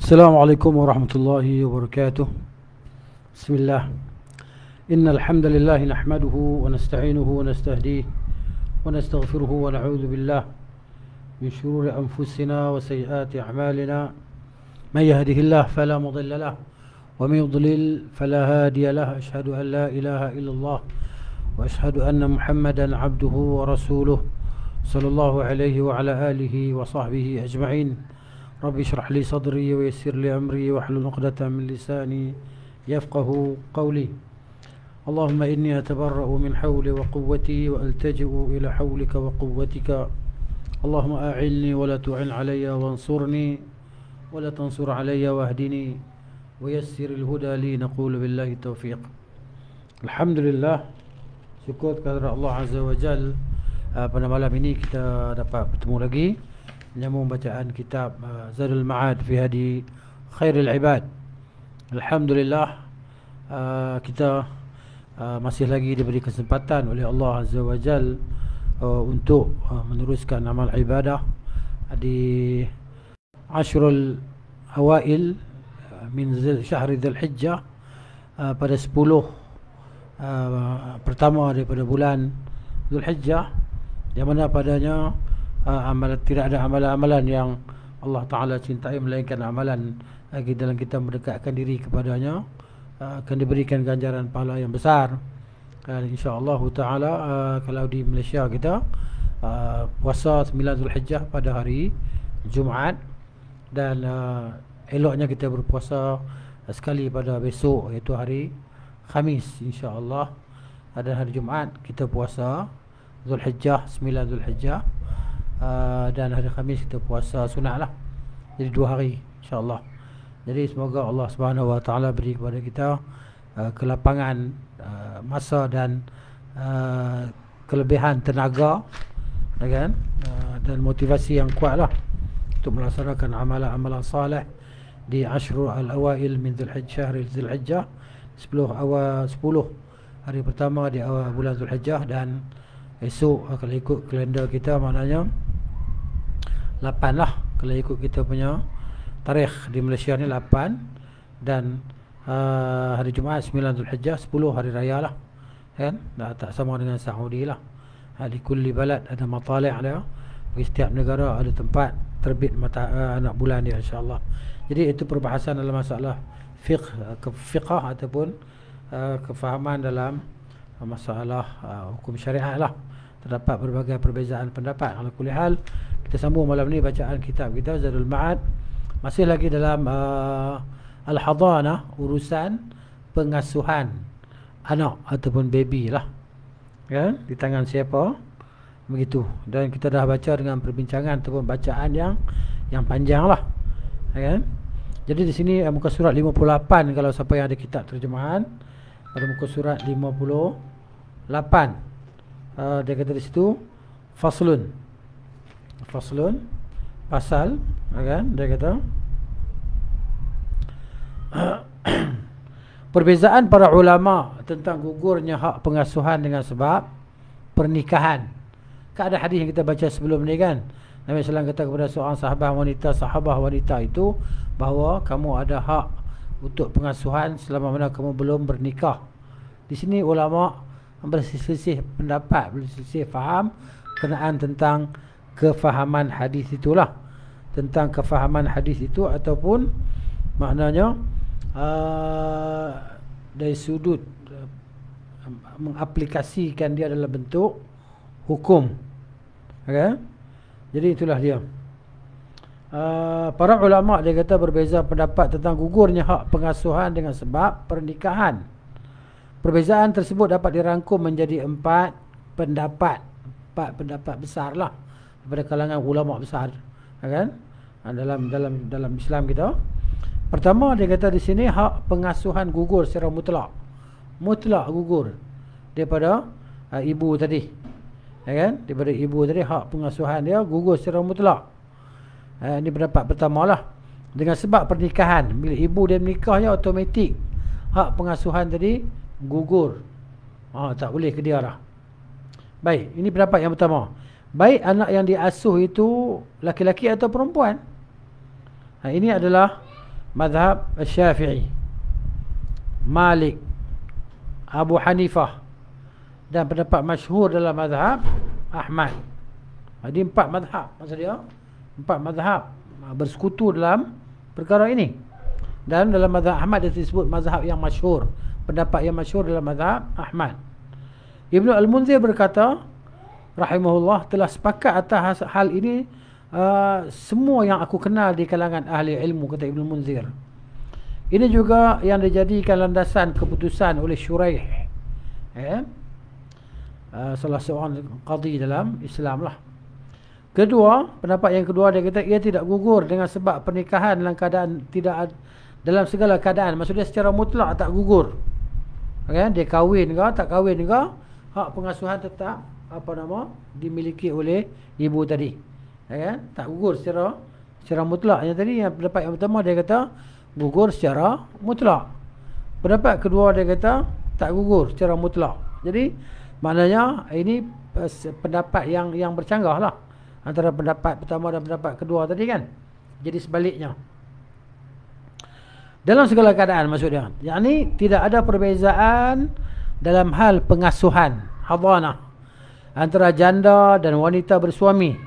السلام عليكم ورحمة الله وبركاته. بسم الله. إن الحمد لله نحمده ونستعينه ونستهديه ونستغفره ونعوذ بالله من شرور أنفسنا وسيئات أعمالنا. من يهده الله فلا مضل له ومن يضلل فلا هادي له. أشهد أن لا إله إلا الله وأشهد أن محمدا عبده ورسوله صلى الله عليه وعلى آله وصحبه أجمعين. رب اشرح لي صدري ويسر لي أمري واحلل عقدة من لساني يفقه قولي. اللهم إني أتبرأ من حولي وقوتي وألتجئ إلى حولك وقوتك. اللهم أعني ولا تعن علي وانصرني ولا تنصر علي واهدني ويسر الهدى لي. نقول بالله التوفيق. Alhamdulillah, syukur kepada Allah Azza wa Jal. Pada malam ini kita dapat bertemu lagi menyambung bacaan kitab Zadul Ma'ad fi Hadi Khairil Ibad. Alhamdulillah, kita masih lagi diberi kesempatan oleh Allah Azza wa Jal untuk meneruskan amal ibadah di Ashrul Awail min Syahri Dzul Hijjah, pada 10 pertama daripada bulan Dzul Hijjah, yang mana padanya tidak ada amalan-amalan yang Allah Ta'ala cintai melainkan amalan dalam kita mendekatkan diri kepadanya akan diberikan ganjaran pahala yang besar. InsyaAllah Ta'ala, kalau di Malaysia kita puasa 9 Zulhijjah pada hari Jumaat, dan eloknya kita berpuasa sekali pada besok, iaitu hari Khamis insyaAllah. Ada hari Jumaat kita puasa Zulhijjah, 9 Zulhijjah, dan hari Khamis kita puasa sunat lah. Jadi 2 hari insyaAllah. Jadi semoga Allah Subhanahu wa Ta'ala beri kepada kita kelapangan masa dan kelebihan tenaga, kan? Dan motivasi yang kuat lah untuk melaksanakan amalan-amalan salih di Ashrul Al-Awail min Dzul Hijjah, 10 hari pertama di awal bulan Dzul Hijjah. Dan esok kalau ikut kalender kita maknanya 8 lah, kalau ikut kita punya tarikh di Malaysia ni 8, dan hari Jumaat 9 Zulhijjah, 10 hari raya lah, kan? Tak sama dengan Saudi lah. Di kulli balad ada matali' dia, bagi setiap negara ada tempat terbit anak bulan dia insyaAllah. Jadi itu perbahasan dalam masalah fiqh ataupun kefahaman dalam masalah hukum syariah lah. Terdapat berbagai perbezaan pendapat. Ala kulli hal, kita sambung malam ni bacaan kitab kita Zadul Ma'ad, masih lagi dalam Al-Hadanah, urusan pengasuhan anak ataupun baby lah, kan? Di tangan siapa, begitu. Dan kita dah baca dengan perbincangan ataupun bacaan yang panjang lah, kan? Jadi di sini muka surat 58, kalau siapa yang ada kitab terjemahan, pada muka surat 58, dia kata di situ faslun, pasal, kan? Dia kata perbezaan para ulama tentang gugurnya hak pengasuhan dengan sebab pernikahan. Kan ada hadis yang kita baca sebelum ni, kan? Nabi SAW kata kepada seorang sahabah wanita itu bahawa kamu ada hak untuk pengasuhan selama mana kamu belum bernikah. Di sini ulama berselisih pendapat, berselisih faham berkenaan tentang kefahaman hadis itulah, tentang kefahaman hadis itu, ataupun maknanya dari sudut mengaplikasikan dia dalam bentuk hukum, okay? Jadi itulah dia. Para ulama, dia kata, berbeza pendapat tentang gugurnya hak pengasuhan dengan sebab pernikahan. Perbezaan tersebut dapat dirangkum menjadi 4 pendapat besar lah daripada kalangan ulama besar, kan? Dalam Islam kita. Pertama, dia kata di sini hak pengasuhan gugur secara mutlak gugur daripada ibu tadi, kan? Daripada ibu tadi hak pengasuhan dia gugur secara mutlak. Ini pendapat pertama lah. Dengan sebab pernikahan, bila ibu dia menikahnya, automatik hak pengasuhan tadi gugur. Tak boleh ke dia dah. Baik, ini pendapat yang pertama. Baik anak yang diasuh itu laki-laki atau perempuan. Ini adalah mazhab Syafi'i, Malik, Abu Hanifah, dan pendapat masyhur dalam mazhab Ahmad. Jadi 4 mazhab, maksud dia 4 mazhab bersekutu dalam perkara ini. Dan dalam mazhab Ahmad dia disebut mazhab yang masyhur, pendapat yang masyhur dalam mazhab Ahmad. Ibnu Al-Munzir berkata rahimahullah, telah sepakat atas hal ini semua yang aku kenal di kalangan ahli ilmu, kata Ibnu Al-Munzir. Ini juga yang dijadikan landasan keputusan oleh Syuraih, salah seorang qadi dalam Islam lah. Kedua, pendapat yang kedua, dia kata ia tidak gugur dengan sebab pernikahan dalam keadaan tidak dalam segala keadaan. Maksudnya secara mutlak tak gugur. Dia kahwin ke tak kahwin ke, hak pengasuhan tetap dimiliki oleh ibu tadi. Tak gugur secara mutlak. Yang tadi yang pendapat yang pertama dia kata gugur secara mutlak. Pendapat kedua dia kata tak gugur secara mutlak. Jadi maknanya ini pendapat yang bercanggah lah antara pendapat pertama dan pendapat kedua tadi kan. Jadi sebaliknya. Dalam segala keadaan maksud dia. Yakni tidak ada perbezaan dalam hal pengasuhan, hadanah, antara janda dan wanita bersuami.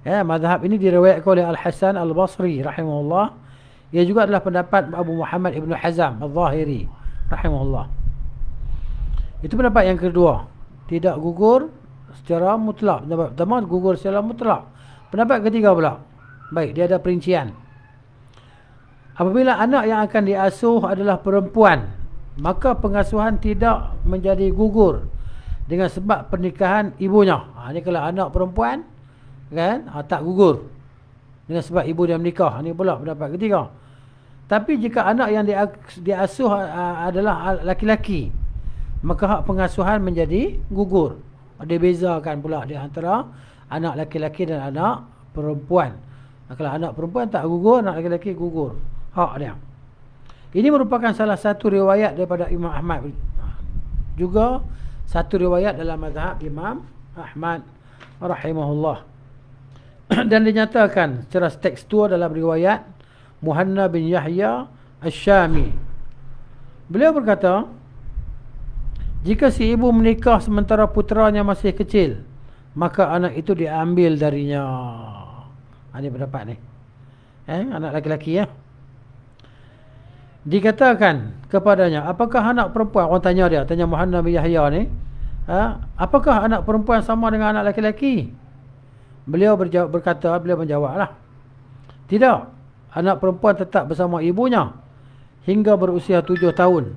Mazhab ini diriwayatkan oleh Al-Hasan Al-Basri rahimahullah. Ia juga adalah pendapat Abu Muhammad Ibn Hazm Al-Zahiri rahimahullah. Itu pendapat yang kedua, tidak gugur secara mutlak. Pendapat pertama gugur secara mutlak. Pendapat ketiga pula, baik, dia ada perincian. Apabila anak yang akan diasuh adalah perempuan, maka pengasuhan tidak menjadi gugur dengan sebab pernikahan ibunya. Ini kalau anak perempuan kan, tak gugur dengan sebab ibu dia menikah. Ini pula pendapat ketiga. Tapi jika anak yang diasuh adalah laki-laki, maka hak pengasuhan menjadi gugur. Ada bezakan pula di antara anak laki-laki dan anak perempuan. Kalau anak perempuan tak gugur, anak laki-laki gugur hak dia. Ini merupakan salah satu riwayat daripada Imam Ahmad, juga satu riwayat dalam mazhab Imam Ahmad rahimahullah. Dan dinyatakan secara tekstual dalam riwayat Muhanna bin Yahya Asy-Syami. Beliau berkata, jika si ibu menikah sementara puteranya masih kecil, maka anak itu diambil darinya. Ini pendapat ni. Anak laki-laki ya. Dikatakan kepadanya, apakah anak perempuan? Orang tanya dia, tanya Muhammad bin Yahya ni, apakah anak perempuan sama dengan anak laki-laki? Beliau menjawablah, tidak, anak perempuan tetap bersama ibunya hingga berusia 7 tahun.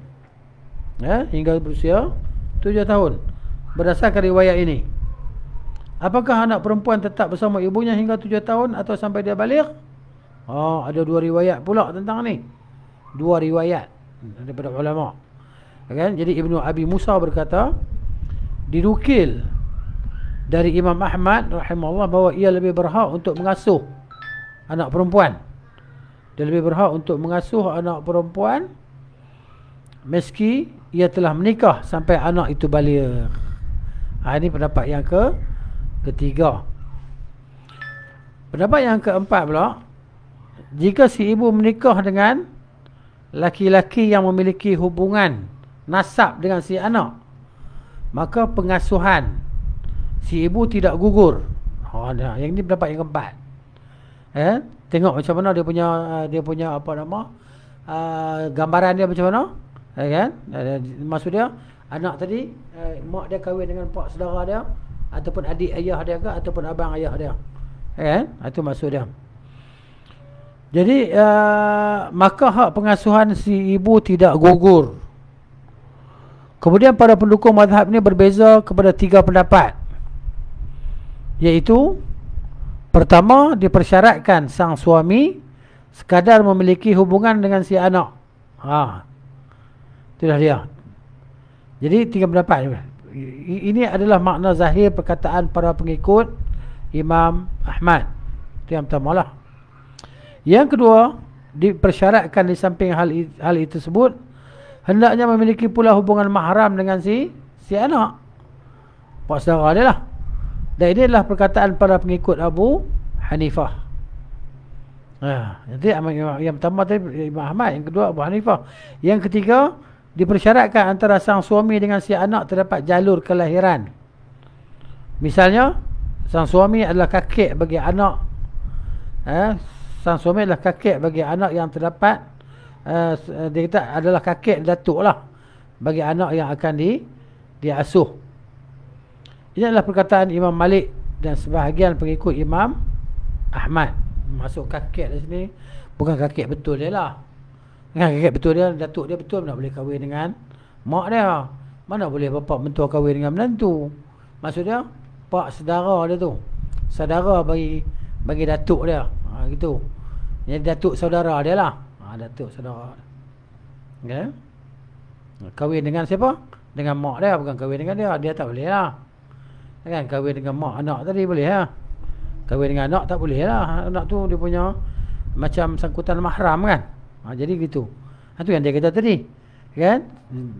Hingga berusia 7 tahun. Berdasarkan riwayat ini, apakah anak perempuan tetap bersama ibunya hingga 7 tahun atau sampai dia balik? Ada 2 riwayat pula tentang ni. 2 riwayat daripada ulama. Jadi Ibnu Abi Musa berkata, dinukil dari Imam Ahmad rahimahullah bahawa ia lebih berhak untuk mengasuh anak perempuan. Dia lebih berhak untuk mengasuh anak perempuan meski ia telah menikah sampai anak itu balik. Ini pendapat yang ketiga. Pendapat yang keempat pula, jika si ibu menikah dengan laki-laki yang memiliki hubungan nasab dengan si anak, maka pengasuhan si ibu tidak gugur. Yang ini pendapat yang keempat. Tengok macam mana dia punya apa nama, gambaran dia macam mana, kan? Maksud dia anak tadi, mak dia kahwin dengan pak saudara dia, ataupun adik ayah dia ke, ataupun abang ayah dia, kan? Itu maksud dia. Jadi maka hak pengasuhan si ibu tidak gugur. Kemudian para pendukung mazhab ini berbeza kepada 3 pendapat, iaitu pertama, dipersyaratkan sang suami sekadar memiliki hubungan dengan si anak. Itulah dia. Jadi 3 pendapat. Ini adalah makna zahir perkataan para pengikut Imam Ahmad. Itu yang pertama lah. Yang kedua, dipersyaratkan di samping hal itu tersebut, hendaknya memiliki pula hubungan mahram dengan si anak, pak saudara dia lah. Dan ini adalah perkataan para pengikut Abu Hanifah. Jadi yang pertama tadi Imam Ahmad, yang kedua Abu Hanifah. Yang ketiga, dipersyaratkan antara sang suami dengan si anak terdapat jalur kelahiran. Misalnya, sang suami adalah kakek bagi anak. Sang suami adalah kakek bagi anak yang terdapat, dia kata adalah kakek datuk lah bagi anak yang akan diasuh. Ini adalah perkataan Imam Malik dan sebahagian pengikut Imam Ahmad. Masuk kakek di sini bukan kakek betul dia lah. Kan kakek betul dia, datuk dia betul nak boleh kahwin dengan mak dia. Mana boleh bapa mentua kahwin dengan menantu. Maksud dia pak saudara dia tu. Saudara bagi datuk dia. Gitu. Jadi datuk saudara dia lah. Datuk saudara. Okay. Kahwin dengan siapa? Dengan mak dia, bukan kahwin dengan dia. Dia tak boleh lah. Kan kahwin dengan mak anak tadi boleh lah. Kahwin dengan anak tak boleh lah. Anak tu dia punya macam sangkutan mahram kan. Jadi gitu. Itu yang dia kata tadi. Kan?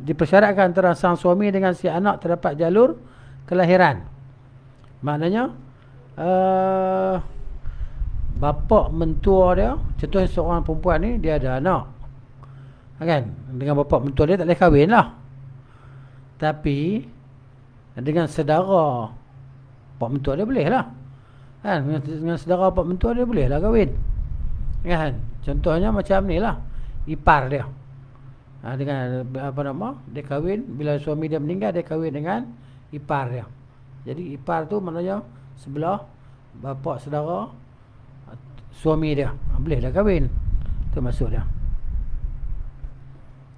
Dipersyaratkan antara sang suami dengan si anak terdapat jalur kelahiran. Maknanya bapa mentua dia, contohnya seorang perempuan ni dia ada anak. Kan? Dengan bapa mentua dia tak boleh kahwin lah. Tapi dengan saudara pak mentua dia boleh lah. Kan? Dengan saudara pak mentua dia boleh lah kahwin. Kan? Contohnya macam ni lah, ipar dia. Dengan apa nama? Dia kahwin, bila suami dia meninggal dia kahwin dengan ipar dia. Jadi ipar tu maknanya sebelah bapa saudara suami dia. Boleh dah kahwin. Itu maksud dia.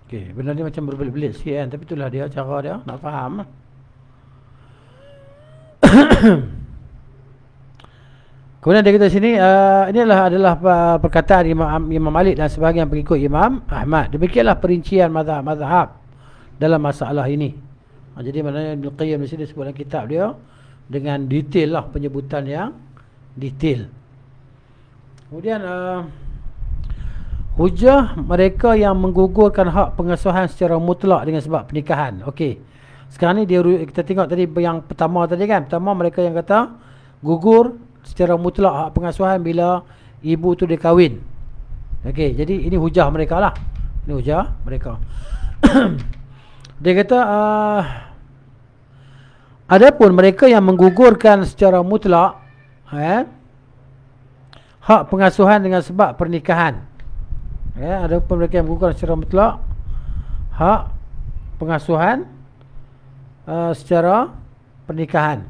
Okey, benda ni macam berbelit-belit sikit kan, tapi itulah dia cara dia nak faham. Kemudian dia kata sini, ini adalah perkataan Imam Malik dan sebahagian pengikut Imam Ahmad. Demikianlah perincian mazhab dalam masalah ini. Jadi maknanya Ibn Qayyim di sini sebut dalam kitab dia dengan detail lah, penyebutan yang detail. Kemudian hujah mereka yang menggugurkan hak pengasuhan secara mutlak dengan sebab pernikahan. Okey. Sekarang ni kita tengok tadi yang pertama tadi kan. Pertama mereka yang kata gugur secara mutlak hak pengasuhan bila ibu tu dia kahwin. Okey, jadi ini hujah mereka lah. Ini hujah mereka. Dia kata adapun mereka yang menggugurkan secara mutlak hak pengasuhan dengan sebab pernikahan. Adapun mereka yang menggugurkan secara mutlak hak pengasuhan secara pernikahan.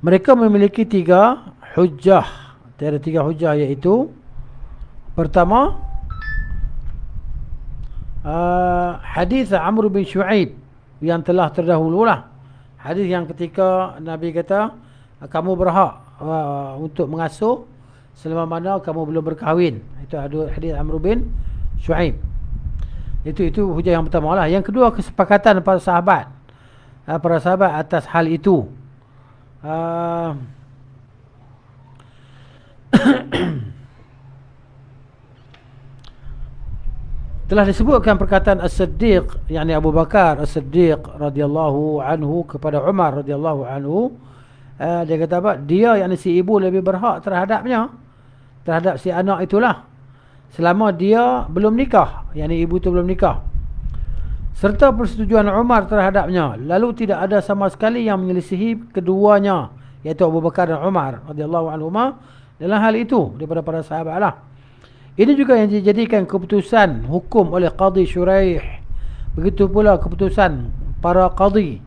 Mereka memiliki 3 hujah. Ada 3 hujah, iaitu pertama hadis Amr bin Shu'aib yang telah terdahululah. Hadis yang ketika Nabi kata kamu berhak untuk mengasuh selama mana kamu belum berkahwin. Itu ada hadis Amr bin Shu'aib. Itu hujah yang pertama lah. Yang kedua, kesepakatan para sahabat atas hal itu. Telah disebutkan perkataan As-Siddiq, yakni Abu Bakar As-Siddiq radhiyallahu anhu kepada Umar radhiyallahu anhu. Dia kata apa? Dia, yakni si ibu, lebih berhak terhadap si anak itulah selama dia belum nikah, yakni ibu tu belum nikah, serta persetujuan Umar terhadapnya. Lalu tidak ada sama sekali yang menyelisihi keduanya, iaitu Abu Bakar dan Umar radhiyallahu anhuma dalam hal itu daripada para sahabat lah. Ini juga yang dijadikan keputusan hukum oleh Qadhi Shuraih. Begitu pula keputusan para qadhi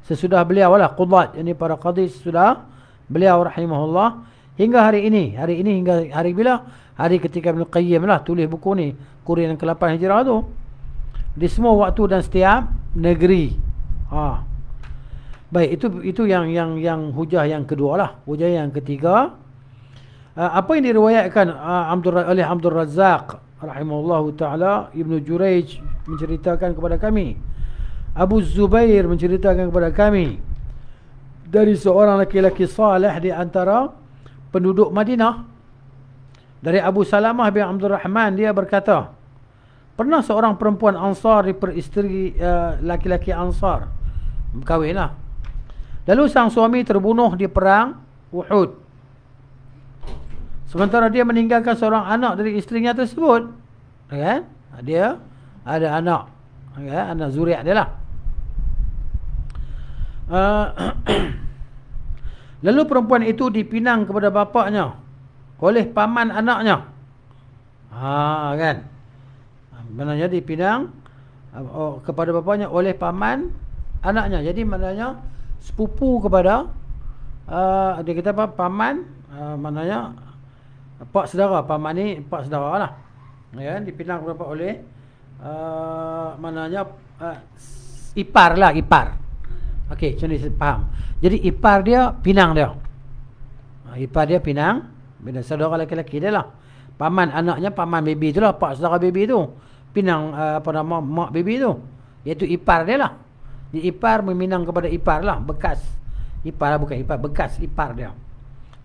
sesudah beliau lah, qudat, yakni para qadhi sesudah beliau rahimahullah hingga hari ini hingga hari bila? Hari ketika Ibn Qayyim lah tulis buku ni, Qurun yang ke-8 Hijrah tu, di semua waktu dan setiap negeri. Baik, itu yang hujah yang kedua lah. Hujah yang ketiga, apa yang diriwayatkan oleh Abdul Razzaq rahimahullahu taala, Ibnu Jurayj menceritakan kepada kami, Abu Zubair menceritakan kepada kami dari seorang laki-laki saleh di antara penduduk Madinah, dari Abu Salamah bin Abdul Rahman, dia berkata, pernah seorang perempuan Ansar diperisteri laki-laki Ansar, berkahwinlah. Lalu sang suami terbunuh di perang Uhud. Sementara dia meninggalkan seorang anak dari isterinya tersebut, kan? Dia ada anak, kan? Anak zuriat dia lah. Lalu perempuan itu dipinang kepada bapaknya oleh paman anaknya. Kan? Maknanya dipinang kepada bapaknya oleh paman anaknya. Jadi maknanya sepupu kepada dia kata apa? Paman, maknanya pak saudara. Paman ni pak saudara lah. Ya, dipinang kepada oleh maknanya ipar lah, ipar. Okey, macam ni saya faham. Jadi ipar dia pinang dia. Ipar dia pinang, bila saudara lelaki dia lah. Paman anaknya, paman baby tu lah, pak saudara baby tu. Pinang apa nama mak baby tu, iaitu ipar dia lah. Di ipar meminang kepada ipar lah, bekas ipar lah, bukan ipar, bekas ipar dia.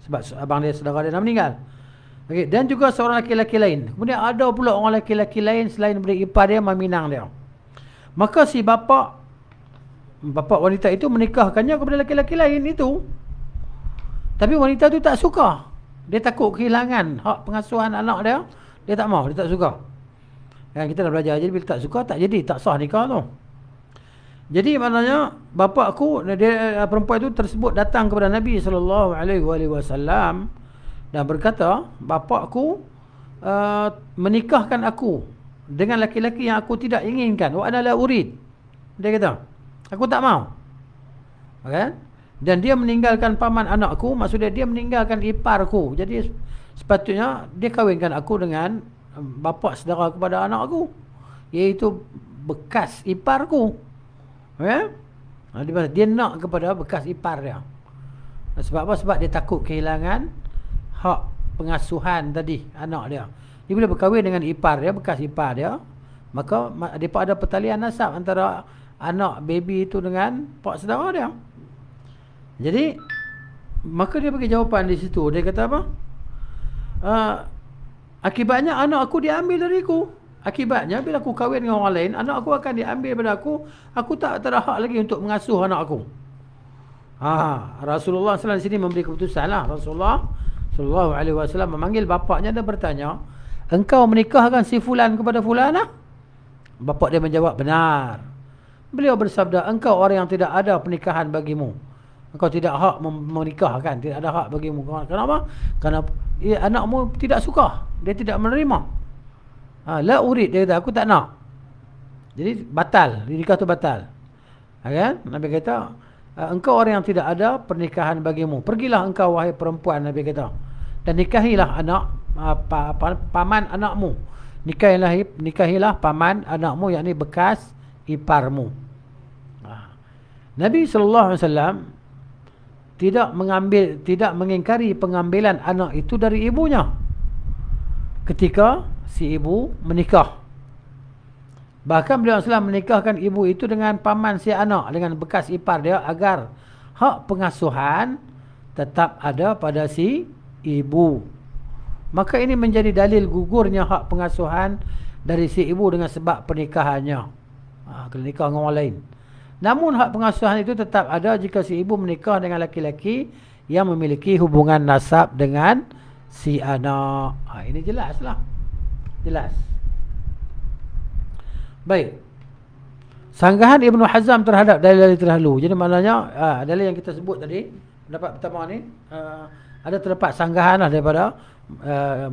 Sebab abang dia, saudara dia dah meninggal. Okey, dan juga seorang lelaki lain. Kemudian ada pula orang lelaki lain selain daripada ipar dia meminang dia. Maka si bapa wanita itu menikahkannya kepada lelaki lain itu. Tapi wanita tu tak suka. Dia takut kehilangan hak pengasuhan anak dia. Dia tak mau, dia tak suka. Kan kita dah belajar, jadi bila tak suka tak jadi, tak sah nikah tu. Jadi maknanya bapakku, dia perempuan itu tersebut datang kepada Nabi SAW dan berkata, bapakku menikahkan aku dengan laki-laki yang aku tidak inginkan. Wa ana la urid. Dia kata, aku tak mau. Kan? Dan dia meninggalkan paman anakku, maksudnya dia meninggalkan iparku. Jadi sepatutnya dia kahwinkan aku dengan bapa saudara kepada anak aku, iaitu bekas iparku. Ya? Dia nak kepada bekas ipar dia. Sebab apa? Sebab dia takut kehilangan hak pengasuhan tadi anak dia. Dia bila berkahwin dengan ipar dia, bekas ipar dia, maka dia ada pertalian nasab antara anak baby itu dengan pak saudara dia. Jadi maka dia bagi jawapan di situ. Dia kata apa? Akibatnya anak aku diambil dariku. Akibatnya bila aku kahwin dengan orang lain, anak aku akan diambil daripada aku. Aku tak ada hak lagi untuk mengasuh anak aku. Rasulullah SAW di sini memberi keputusan lah. Rasulullah SAW memanggil bapaknya dan bertanya, engkau menikahkan si fulan kepada fulanah? Bapak dia menjawab, benar. Beliau bersabda, engkau orang yang tidak ada pernikahan bagimu. Engkau tidak hak menikahkan, tidak ada hak bagimu. Kenapa? Kerana anakmu tidak suka, dia tidak menerima. La urid, dia kata, aku tak nak. Jadi batal, nikah tu batal. Kan? Nabi kata, engkau orang yang tidak ada pernikahan bagimu. Pergilah engkau wahai perempuan, Nabi kata, dan nikahilah anak paman anakmu. Nikahilah paman anakmu, yakni bekas iparmu. Nabi SAW tidak mengingkari pengambilan anak itu dari ibunya ketika si ibu menikah. Bahkan beliau SAW menikahkan ibu itu dengan paman si anak, dengan bekas ipar dia, agar hak pengasuhan tetap ada pada si ibu. Maka ini menjadi dalil gugurnya hak pengasuhan dari si ibu dengan sebab pernikahannya. Kena nikah dengan orang lain. Namun hak pengasuhan itu tetap ada jika si ibu menikah dengan laki-laki yang memiliki hubungan nasab dengan si anak. Ini jelaslah. Jelas. Baik. Sanggahan Ibnu Hazm terhadap dalil-dalil terdahulu. Jadi maknanya dalil yang kita sebut tadi, pendapat pertama ni, ada terdapat sanggahan lah daripada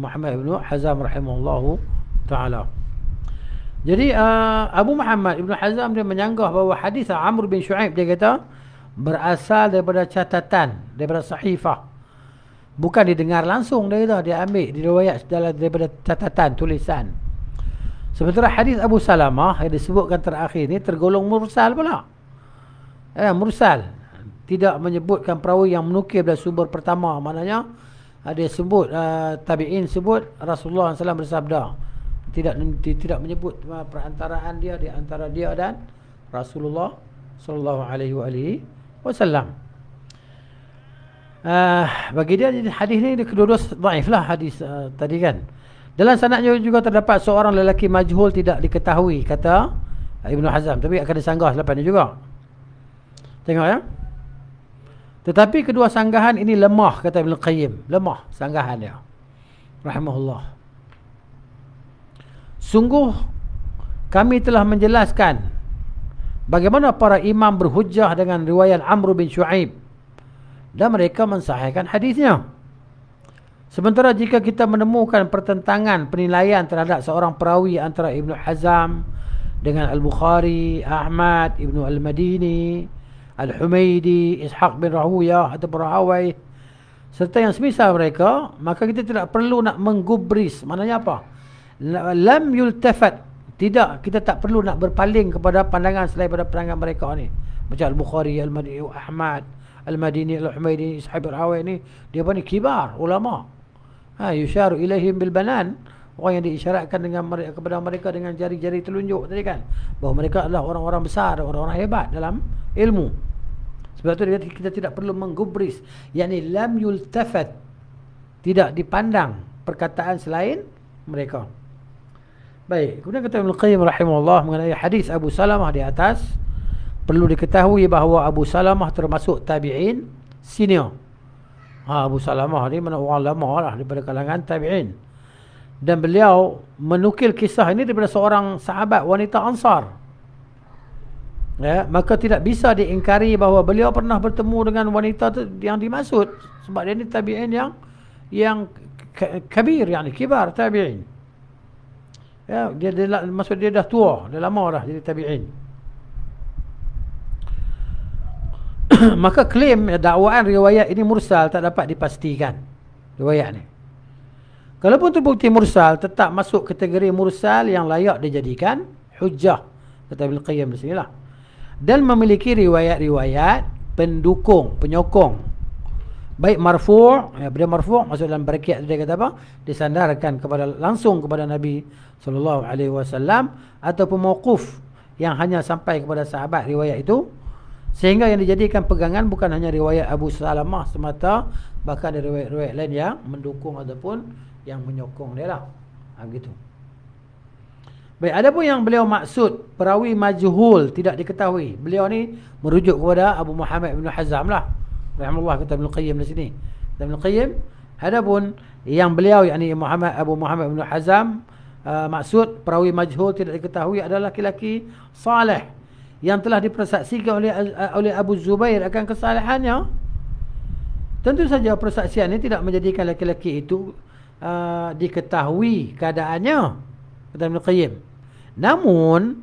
Muhammad Ibnu Hazm rahimahullahu ta'ala. Jadi Abu Muhammad Ibn Hazm dia menyanggah bahawa hadis Amr bin Shu'aib, dia kata, berasal daripada catatan, daripada sahifah. Bukan didengar langsung, dia kata, dia ambil diriwayat daripada catatan, tulisan. Sementara hadis Abu Salamah yang disebutkan terakhir ni tergolong mursal pula. Mursal. Tidak menyebutkan perawi yang menukil dari sumber pertama. Maknanya dia sebut, tabi'in sebut Rasulullah SAW bersabda. Tidak menyebut perantaraan dia di antara dia dan Rasulullah sallallahu alaihi wasallam. Bagi dia hadis ni kedua-dua dhaif lah hadis tadi kan. Dalam sanadnya juga terdapat seorang lelaki majhul tidak diketahui, kata Ibnu Hazm, tapi akan disanggah selepas ni juga. Tengok ya. Tetapi kedua sanggahan ini lemah, kata Ibnu Qayyim, lemah sanggahan dia. rahimahullah, sungguh kami telah menjelaskan bagaimana para imam berhujjah dengan riwayat Amr bin Shu'aib dan mereka mensahihkan hadisnya. Sementara jika kita menemukan pertentangan penilaian terhadap seorang perawi antara Ibnu Hazm dengan Al-Bukhari, Ahmad, Ibnu Al-Madini, Al-Humaidi, Ishaq bin Rahuyah atau Rahawai serta yang semisal mereka, maka kita tidak perlu nak menggubris. Maknanya apa? Lam yultafat, tidak, kita tak perlu nak berpaling kepada pandangan selain pada pandangan mereka ni. Macam Al-Bukhari, Al-Madini, Ahmad, Al-Madini, Al-Humaidi, Ishaq bin Rahawai ni, dia apa ni? Kibar ulama. Yusharu ilaihim bil banan, orang yang diisyaratkan dengan mereka, kepada mereka dengan jari-jari telunjuk tadi kan, bahawa mereka adalah orang-orang besar, orang-orang hebat dalam ilmu. Sebab tu kita tidak perlu menggubris, yakni lam yultafat, tidak dipandang perkataan selain mereka. Baik, kemudian kata Ibnu Qayyim rahimahullah mengenai hadis Abu Salamah di atas, perlu diketahui bahawa Abu Salamah termasuk tabi'in senior. Abu Salamah ni mana orang lama lah daripada kalangan tabi'in. Dan beliau menukil kisah ini daripada seorang sahabat wanita Ansar. Ya, maka tidak bisa diingkari bahawa beliau pernah bertemu dengan wanita yang dimaksud, sebab dia ni tabi'in yang kabir, yani kibar tabi'in. Ya, maksud dia dah tua, dah lama dah jadi tabi'in. Maka klaim dakwaan riwayat ini mursal tak dapat dipastikan. Riwayat ni, kalaupun terbukti mursal, tetap masuk kategori mursal yang layak dijadikan hujjah, kata Ibnu Qayyim di sinilah. Dan memiliki riwayat-riwayat pendukung, penyokong, baik marfu', bila marfu' masuk dalam braket dia kata apa? Disandarkan langsung kepada Nabi SAW, ataupun mauquf yang hanya sampai kepada sahabat riwayat itu, sehingga yang dijadikan pegangan bukan hanya riwayat Abu Salamah semata, bahkan ada riwayat-riwayat lain yang mendukung ataupun yang menyokong dia lah. Begitu. Baik, ada pun yang beliau maksud perawi majhul, tidak diketahui. Beliau ni merujuk kepada Abu Muhammad bin Hazm lah, rahimahullah, kata Ibnu Qayyim di sini. Kata Ibnu Qayyim, ada pun yang beliau yakni Abu Muhammad bin Hazm maksud perawi majhul tidak diketahui adalah laki-laki saleh yang telah dipersaksikan oleh Abu Zubair akan kesalahannya. Tentu saja persaksian ini tidak menjadikan laki-laki itu diketahui keadaannya, kata Ibnu Qayyim. Namun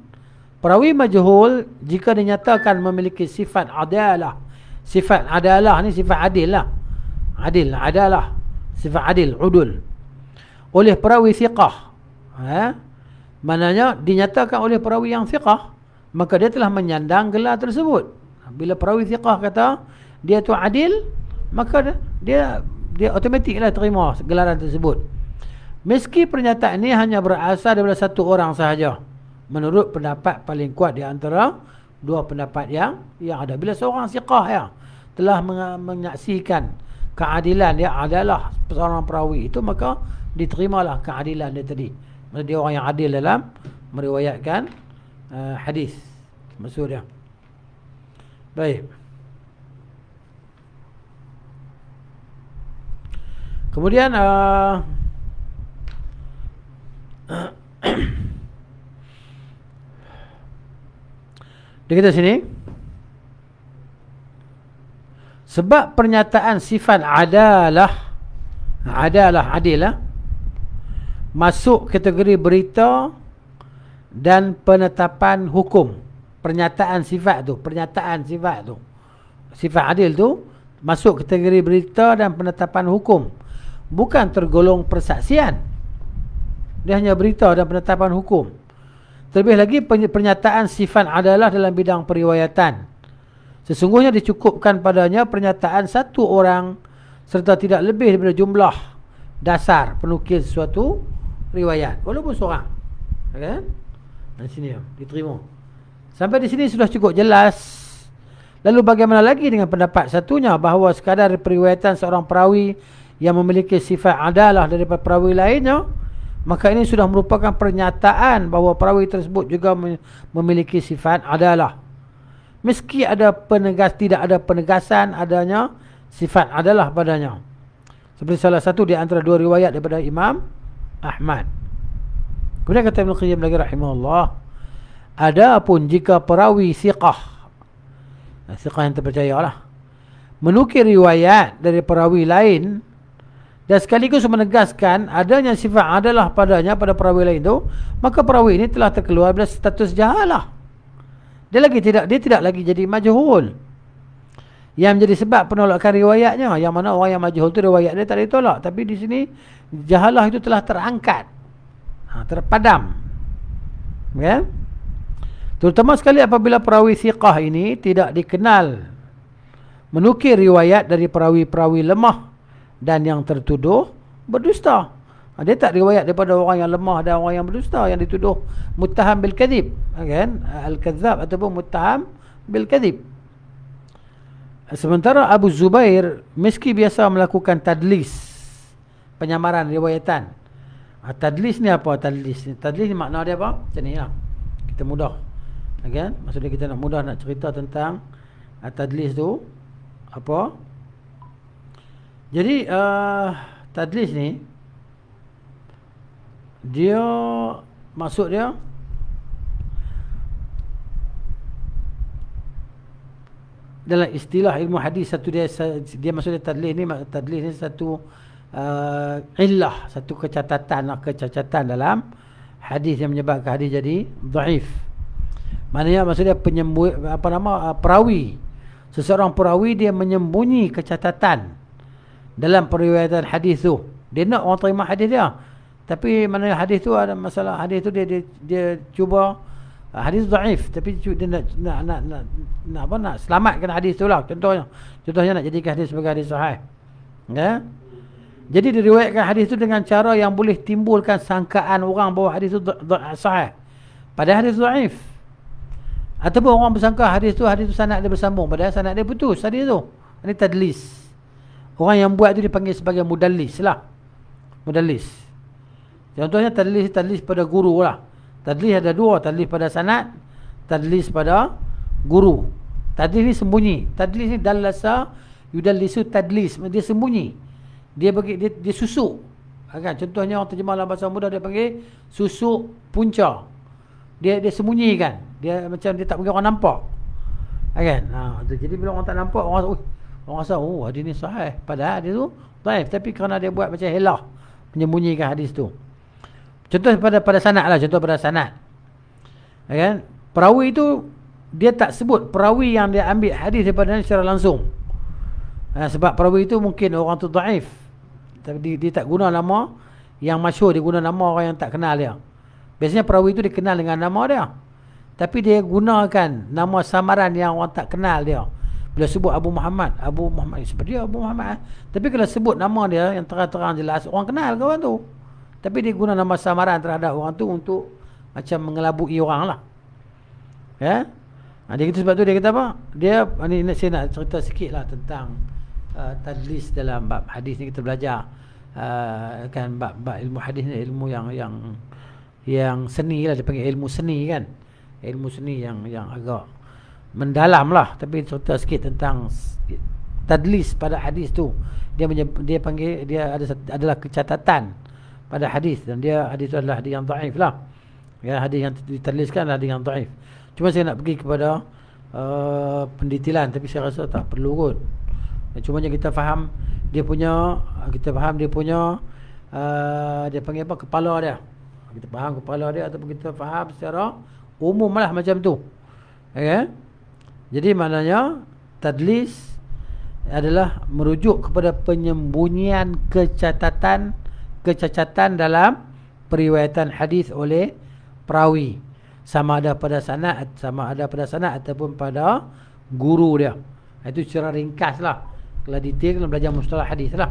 perawi majhul jika dinyatakan memiliki sifat adalah ni sifat adil lah, adalah sifat adil, udul, oleh perawi thiqah, maknanya dinyatakan oleh perawi yang thiqah, maka dia telah menyandang gelar tersebut. Bila perawi thiqah kata dia tu adil, maka dia automatiklah terima gelaran tersebut. Meski pernyataan ini hanya berasal daripada satu orang sahaja, menurut pendapat paling kuat di antara dua pendapat yang ada. Bila seorang thiqah yang telah menyaksikan keadilan dia adalah seorang perawi itu, maka diterimalah keadilan dia tadi. Maksudnya dia orang yang adil dalam meriwayatkan hadis, maksud dia. Baik. Kemudian dia kata sini, sebab pernyataan sifat adalah adil lah, masuk kategori berita dan penetapan hukum. Pernyataan sifat tu, sifat adil tu masuk kategori berita dan penetapan hukum, bukan tergolong persaksian. Dia hanya berita dan penetapan hukum. Terlebih lagi pernyataan sifat adalah dalam bidang periwayatan, sesungguhnya dicukupkan padanya pernyataan satu orang serta tidak lebih daripada jumlah dasar penukil sesuatu riwayat, walaupun seorang. Okay? Di sini diterima. Sampai di sini sudah cukup jelas. Lalu bagaimana lagi dengan pendapat satunya bahawa sekadar periwayatan seorang perawi yang memiliki sifat adalah daripada perawi lainnya, maka ini sudah merupakan pernyataan bahawa perawi tersebut juga memiliki sifat adalah. Meski tidak ada penegasan adanya sifat adalah padanya. Seperti salah satu di antara dua riwayat daripada Imam Ahmad. Kemudian kata Ibn Qayyim lagi rahimahullah, adapun jika perawi thiqah, thiqah yang terpercayalah, menukir riwayat dari perawi lain dan sekaligus menegaskan adanya sifat adalah padanya pada perawi lain itu, maka perawi ini telah terkeluar dari status jahalah. Dia tidak lagi jadi majhul. Yang menjadi sebab penolakan riwayatnya, yang mana orang yang majhul itu riwayat dia tak ditolak, tapi di sini jahalah itu telah terangkat, terpadam. Ya? Terutama sekali apabila perawi thiqah ini tidak dikenal menukir riwayat dari perawi-perawi lemah dan yang tertuduh berdusta. Dia tak riwayat daripada orang yang lemah dan orang yang berdusta, yang dituduh muttaham bil kadhib, kan? Al-kadzdzab ataupun muttaham bil kadhib. Sementara Abu Zubair meski biasa melakukan tadlis, penyamaran riwayatan. Tadlis ni apa? Tadlis ni makna dia apa? Macam ni lah, kita mudah, kan? Maksudnya kita nak mudah nak cerita tentang tadlis tu apa. Jadi tadlis ni dia, maksud dia dalam istilah ilmu hadis, satu dia maksudnya tadlis ni satu illah, satu kecacatan dalam hadis yang menyebabkan hadis jadi dhaif. Maknanya maksudnya perawi, seseorang perawi dia menyembunyi kecacatan dalam periwayatan hadis tu. Dia nak orang terima hadis dia, tapi mana hadis tu ada masalah, hadis tu dia cuba hadis dhaif, tapi dia nak selamatkan hadis tu lah. Contohnya nak jadikan hadis sebagai hadis sahih, ya. Jadi diriwayatkan hadis tu dengan cara yang boleh timbulkan sangkaan orang bahawa hadis tu sahih, padahal hadis dhaif. Ataupun orang bersangka hadis tu sanad dia bersambung, padahal sanad dia putus hadis tu. Ini tadlis. Orang yang buat tu dipanggil sebagai mudallis lah. Mudallis. Contohnya tadlis pada guru lah. Tadlis ada dua, tadlis pada sanad, tadlis pada guru. Tadlis ni sembunyi. Tadlis ni dalasa yudallisu tadlis, dia sembunyi. Dia susuk. Kan? Contohnya orang terjemah dalam bahasa mudah dia panggil susuk punca. Dia sembunyikan. Dia macam dia tak bagi orang nampak. Kan? Jadi bila orang tak nampak, orang rasa hadis ni sahih, padahal hadis tu dhaif, tapi kerana dia buat macam helah menyembunyikan hadis tu. Contoh pada sanad lah, contoh pada sanad. Kan? Perawi itu dia tak sebut perawi yang dia ambil hadis daripada secara langsung. Sebab perawi itu mungkin orang tu dhaif. Tapi dia tak guna nama yang masyhur, dia guna nama orang yang tak kenal dia. Biasanya perawi itu dikenal dengan nama dia, tapi dia gunakan nama samaran yang orang tak kenal dia. Bila sebut Abu Muhammad seperti dia Abu Muhammad. Tapi kalau sebut nama dia yang terang-terang jelas, orang kenal kawan tu. Tapi dia guna nama samaran terhadap orang tu untuk macam mengelabui orang lah. Ya. Dia kata, sebab tu dia kata apa? Saya nak cerita sikit lah tentang tadlis dalam bab hadis ni. Kita belajar kan bab ilmu hadis ni, ilmu yang seni lah, dia panggil ilmu seni kan. Ilmu seni yang agak mendalam lah. Tapi cerita sikit tentang tadlis pada hadis tu. Dia panggil, dia adalah kecatatan pada hadis, dan hadis tu adalah hadis yang dhaif lah. Ya, hadis yang ditadliskan adalah hadis yang dhaif. Cuma saya nak pergi kepada pendetilan, tapi saya rasa tak perlu kot. Cuma kita faham dia punya, dia panggil apa, kepala dia. Kita faham kepala dia, ataupun kita faham secara umum lah macam tu. Okay? Jadi maknanya tadlis adalah merujuk kepada penyembunyian kecacatan dalam periwayatan hadis oleh perawi, sama ada pada sanad ataupun pada guru dia. Itu secara ringkas lah. Kalau detail kena belajar mustalah hadis lah.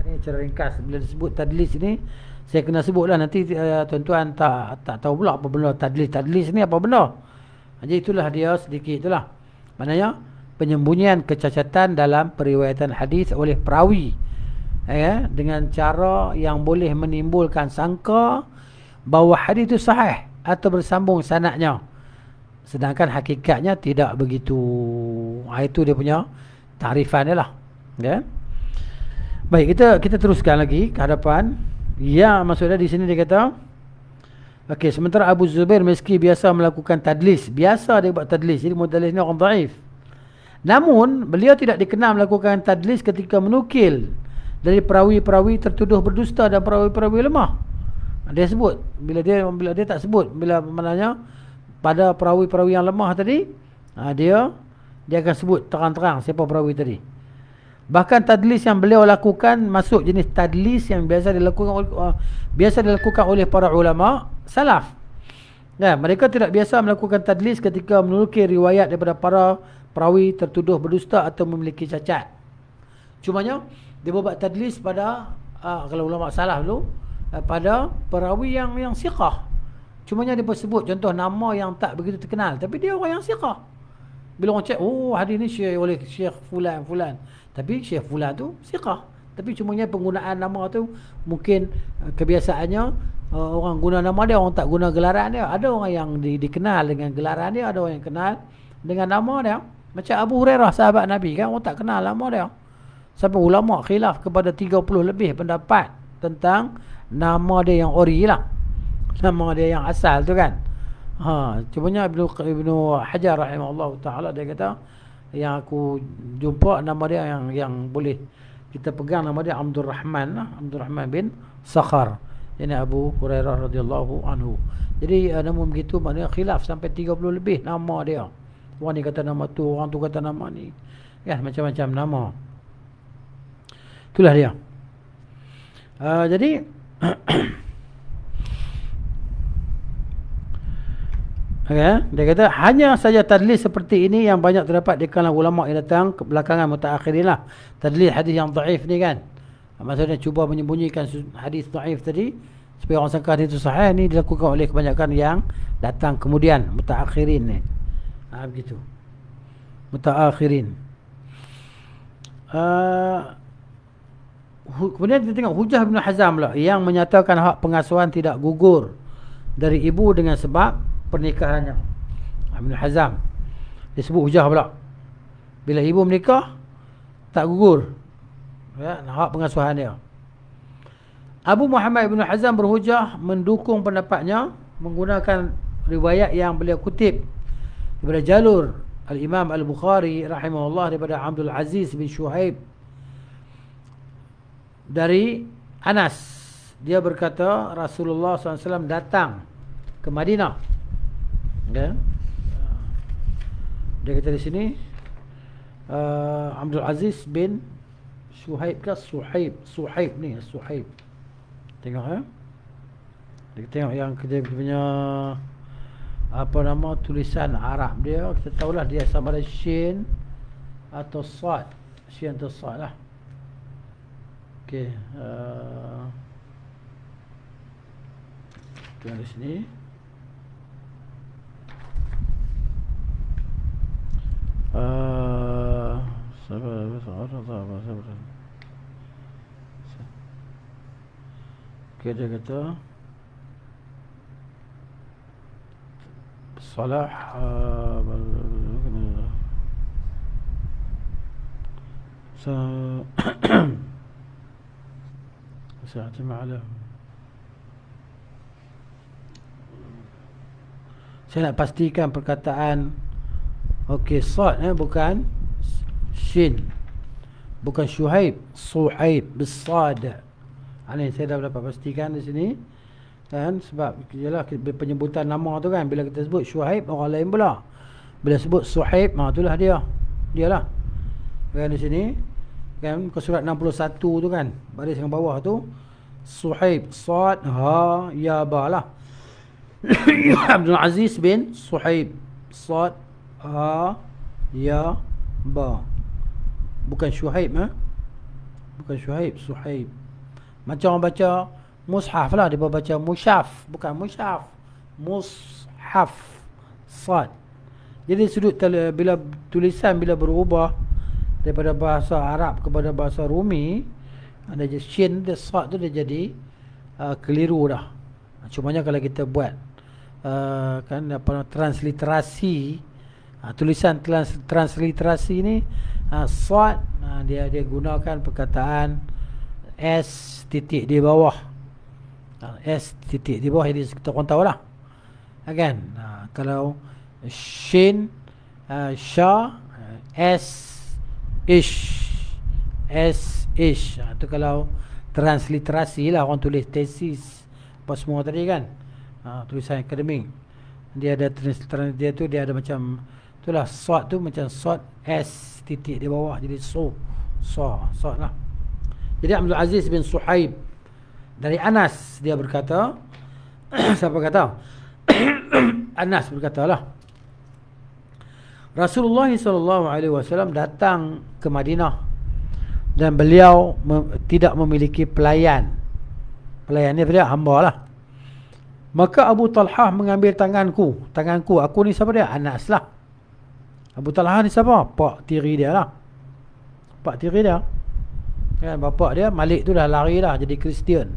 Ini secara ringkas. Bila disebut tadlis ni, saya kena sebut lah, nanti tuan-tuan tak tahu pula apa benda tadlis ni apa benda. Jadi itulah dia sedikit itulah. Maknanya penyembunyian kecacatan dalam periwayatan hadis oleh perawi, dengan cara yang boleh menimbulkan sangka bahawa hadis itu sahih atau bersambung sanadnya, sedangkan hakikatnya tidak begitu. Itu dia punya takrifan dia lah. Baik, kita teruskan lagi ke hadapan. Ya, maksudnya di sini dia kata, okey, sementara Abu Zubair meski biasa melakukan tadlis, biasa dia buat tadlis. Jadi mudallis ni orang dhaif. Namun beliau tidak dikenal melakukan tadlis ketika menukil dari perawi-perawi tertuduh berdusta dan perawi-perawi lemah. Dia sebut bila dia tak sebut bila maknanya pada perawi-perawi yang lemah tadi, dia akan sebut terang-terang siapa perawi tadi. Bahkan tadlis yang beliau lakukan masuk jenis tadlis yang biasa dilakukan oleh para ulama salaf. Ya, mereka tidak biasa melakukan tadlis ketika menukil riwayat daripada para perawi tertuduh berdusta atau memiliki cacat. Cumanya dia buat tadlis pada kalau ulama salaf dulu pada perawi yang siqah. Cumanya dia sebut contoh nama yang tak begitu terkenal tapi dia orang yang siqah. Bila orang cek, oh hadis ni syekh oleh Syekh fulan. Tapi Syekh fulan tu siqah. Tapi cumanya penggunaan nama tu mungkin kebiasaannya orang guna nama dia, orang tak guna gelaran dia. Ada orang yang dikenal dengan gelaran dia, ada orang yang kenal dengan nama dia. Macam Abu Hurairah sahabat Nabi kan, orang tak kenal nama dia. Sampai ulama khilaf kepada 30 lebih pendapat tentang nama dia yang ori lah. Nama dia yang asal tu kan. Cumanya Ibnu Hajar rahimahullah taala dia kata yang aku jumpa nama dia yang boleh kita pegang nama dia Abdul Rahman lah, Abdul Rahman bin Sakhar. Ini Abu Hurairah radhiyallahu anhu. Jadi namun begitu maknanya khilaf sampai 30 lebih nama dia. Orang ni kata nama tu, orang tu kata nama ni. Ya, macam-macam nama. Itulah dia. Jadi okay, dia kata hanya saja tadlis seperti ini yang banyak terdapat di kalangan ulama yang datang ke belakangan mutaakhirin lah. Tadlis hadis yang dhaif ni kan. Maksudnya cuba menyembunyikan hadis dhaif tadi supaya orang sangka hadis itu sahih, ni dilakukan oleh kebanyakan yang datang kemudian mutaakhirin ni. Begitu. Mutaakhirin. Kemudian kita tengok hujah Ibn Hazm lah yang menyatakan hak pengasuhan tidak gugur dari ibu dengan sebab pernikahannya. Ibn Hazm disebut hujah pula. Bila ibu menikah tak gugur ya, hak pengasuhan dia. Abu Muhammad Ibn Hazm berhujah mendukung pendapatnya menggunakan riwayat yang beliau kutip daripada jalur Al-Imam Al-Bukhari rahimahullah daripada Abdul Aziz bin Shuhaib dari Anas. Dia berkata Rasulullah SAW datang ke Madinah. Okay. Dia kata di sini Abdul Aziz bin Shuhaib ke Suhaib ni Suhaib. Tengok ya. Kita tengok yang kita punya apa nama tulisan Arab dia, kita tahulah dia sama ada shin atau sad. Shin atau sad lah. Okey, tengok di sini. Okey, dia kata Salah saya nak pastikan perkataan okey, sad bukan shin, bukan Shuhaib, Suhaib bisad. Ini saya dah dapat pastikan di sini. Kan sebab ialah penyebutan nama tu kan, bila kita sebut Shuhaib orang lain pula, bila sebut Suhaib itulah dialah kan di sini kan, ke surat 61 tu kan, baris yang bawah tu Suhaib sad ha ya ba lah. Abdul Aziz bin Suhaib sad ha ya ba, bukan Shuhaib bukan Shuhaib, Suhaib. Macam orang baca mushaf lah, dia baca mushaf, bukan mushaf, mushaf sad. Jadi sudut bila tulisan bila berubah daripada bahasa Arab kepada bahasa Rumi, ada je shin dia sad tu dia jadi keliru dah. Cumanya kalau kita buat kan apa transliterasi, tulisan transliterasi ni sad, dia gunakan perkataan S titik di bawah. S titik di bawah, jadi kita orang tahu lah. Kan? Kalau Shin, Sha, S, Ish. S, Ish. Itu kalau transliterasi lah, orang tulis tesis apa semua tadi kan. Tulisan akademik. Dia ada dia ada macam itulah, sort tu macam sort S titik di bawah, jadi sort lah. Jadi Abdul Aziz bin Suhaib dari Anas, dia berkata siapa kata? Anas berkata lah, Rasulullah SAW datang ke Madinah dan beliau tidak memiliki pelayan. Pelayan ni dia hamba lah. Maka Abu Talhah mengambil tanganku. Aku ni siapa dia? Anas lah. Abu Talhah ni siapa? Pak tiri dia lah. Pak tiri dia kan, bapak dia Malik tu dah lari dah jadi Kristian,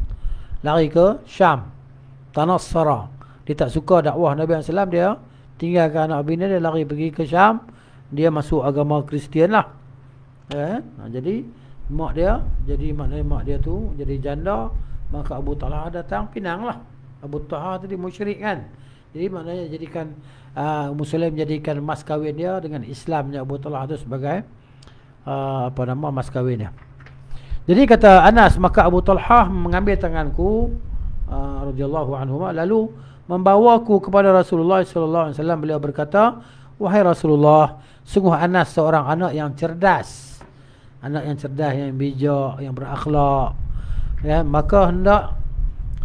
lari ke Syam, Tanassara. Dia tak suka dakwah Nabi SAW, dia tinggalkan anak bini dia, lari pergi ke Syam, dia masuk agama Kristian lah. Jadi mak dia, jadi maknanya mak dia tu jadi janda. Maka Abu Talhah datang pinang lah. Abu Talhah tadi musyrik kan, jadi maknanya jadikan Muslim jadikan mas kahwin dia dengan Islamnya Abu Talhah tu sebagai mas kahwin dia. Jadi kata Anas, maka Abu Talhah mengambil tanganku radhiyallahu anhu, lalu membawaku kepada Rasulullah sallallahu alaihi wasallam. Beliau berkata, wahai Rasulullah, sungguh Anas seorang anak yang cerdas, yang bijak, yang berakhlak, ya, maka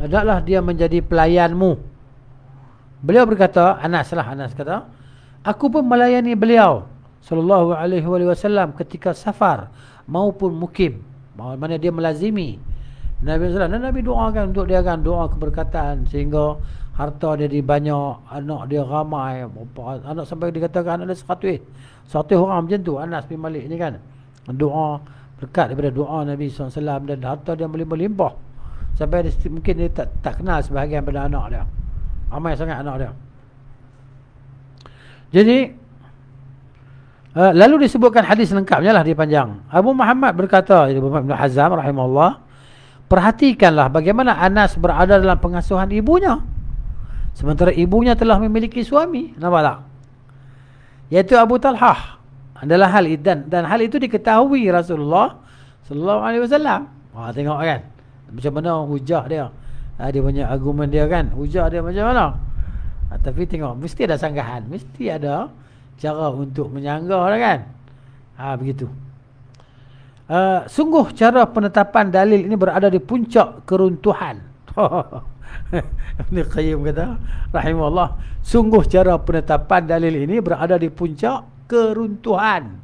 hendaklah dia menjadi pelayanmu. Beliau berkata, Anas kata, aku pun melayani beliau sallallahu alaihi wasallam ketika safar maupun mukim. Mana dia melazimi Nabi SAW, dan Nabi doakan untuk dia kan, doa keberkatan sehingga harta dia banyak, anak dia ramai, anak sampai dikatakan anak dia 100 orang macam tu. Anas bin Malik ni kan, doa berkat daripada doa Nabi SAW, dan harta dia melimpah sampai dia, mungkin dia tak kenal sebahagian pada anak dia, ramai sangat anak dia. Jadi lalu disebutkan hadis lengkapnya lah, dia panjang. Abu Muhammad berkata, Abu Muhammad bin Hazam rahimahullah, perhatikanlah bagaimana Anas berada dalam pengasuhan ibunya sementara ibunya telah memiliki suami. Nampak tak? Iaitu Abu Talhah adalah hal dan hal itu diketahui Rasulullah sallallahu alaihi wasallam. Tengok kan macam mana hujah dia. Dia punya argumen dia kan, hujah dia macam mana. Tapi tengok, mesti ada sanggahan, mesti ada cara untuk menyanggah lah kan. Begitu. Sungguh cara penetapan dalil ini berada di puncak keruntuhan. Ibn Qayyim kata rahimahullah, sungguh cara penetapan dalil ini berada di puncak keruntuhan,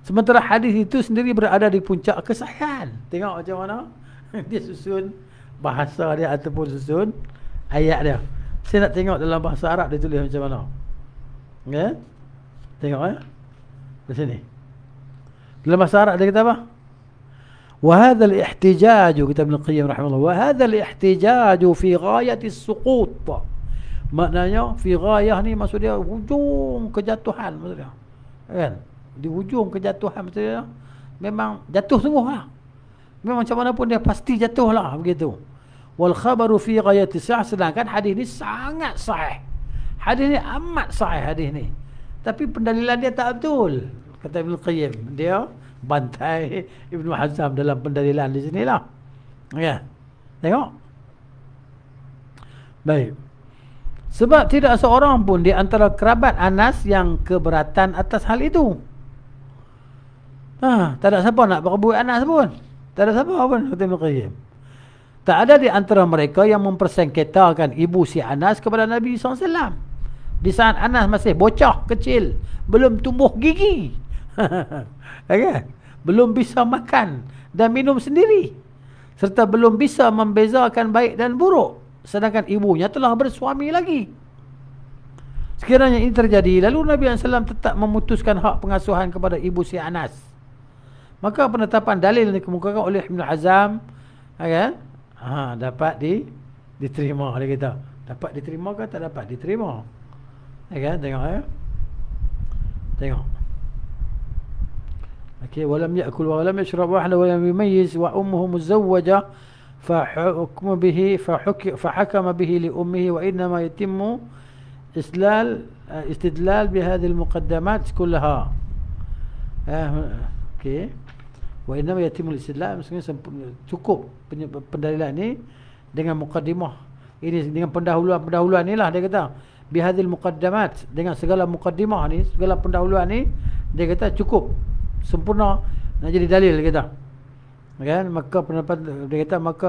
sementara hadis itu sendiri berada di puncak kesahihan. Tengok macam mana dia susun bahasa dia ataupun susun ayat dia. Saya nak tengok dalam bahasa Arab dia tulis macam mana. Ya? Tengok di sini. Dalam bahasa Arab dia kata apa? وهذا الاحتجاج, kata Ibn Qayyim rahimahullah, وهذا الاحتجاج في غاية السقوط. Maknanya fi ghayah ni maksud dia hujung kejatuhan maksud dia. Kan? Di hujung kejatuhan maksud dia memang jatuh sungguh lah. Memang macam mana pun dia pasti jatuh lah begitu. Wal khabaru fi ghayati sahih, sedangkan hadis ni sangat sahih. Hadis ni amat sahih hadis ni. Tapi pendalilan dia tak betul. Kata Ibn Qayyim, dia bantai Ibn Hazam dalam pendalilan di sinilah. Ya. Tengok. Baik. Sebab tidak seorang pun di antara kerabat Anas yang keberatan atas hal itu. Tak ada siapa nak berebut Anas pun. Tak ada siapa pun, kata Ibn Qayyim. Tak ada di antara mereka yang mempersengketakan ibu si Anas kepada Nabi SAW. Di saat Anas masih bocah kecil, belum tumbuh gigi. Okay? Belum bisa makan dan minum sendiri, serta belum bisa membezakan baik dan buruk, sedangkan ibunya telah bersuami lagi. Sekiranya ini terjadi, lalu Nabi SAW tetap memutuskan hak pengasuhan kepada ibu si Anas, maka penetapan dalil yang dikemukakan oleh Ibn Hazam, okay? Dapat diterima. Dia kata dapat diterima ke tak dapat diterima. Okay? Tengok. Tengok. Okey, walam ya'kul wa lam yashrab wahda wa lam yumayyiz wa ummuhu muzawwaja فحكم به فحكم به لأمه وإنما يتم استدلال بهذه المقدمات كلها. Okey. وإنما يتم الاستدلال, maksudnya cukup pendalilan ni dengan mukaddimah ini, dengan pendahuluan inilah dia kata bihadil muqaddamat, dengan segala mukaddimah ni, segala pendahuluan ni dia kata cukup sempurna nak jadi dalil dia kata. Kan, maka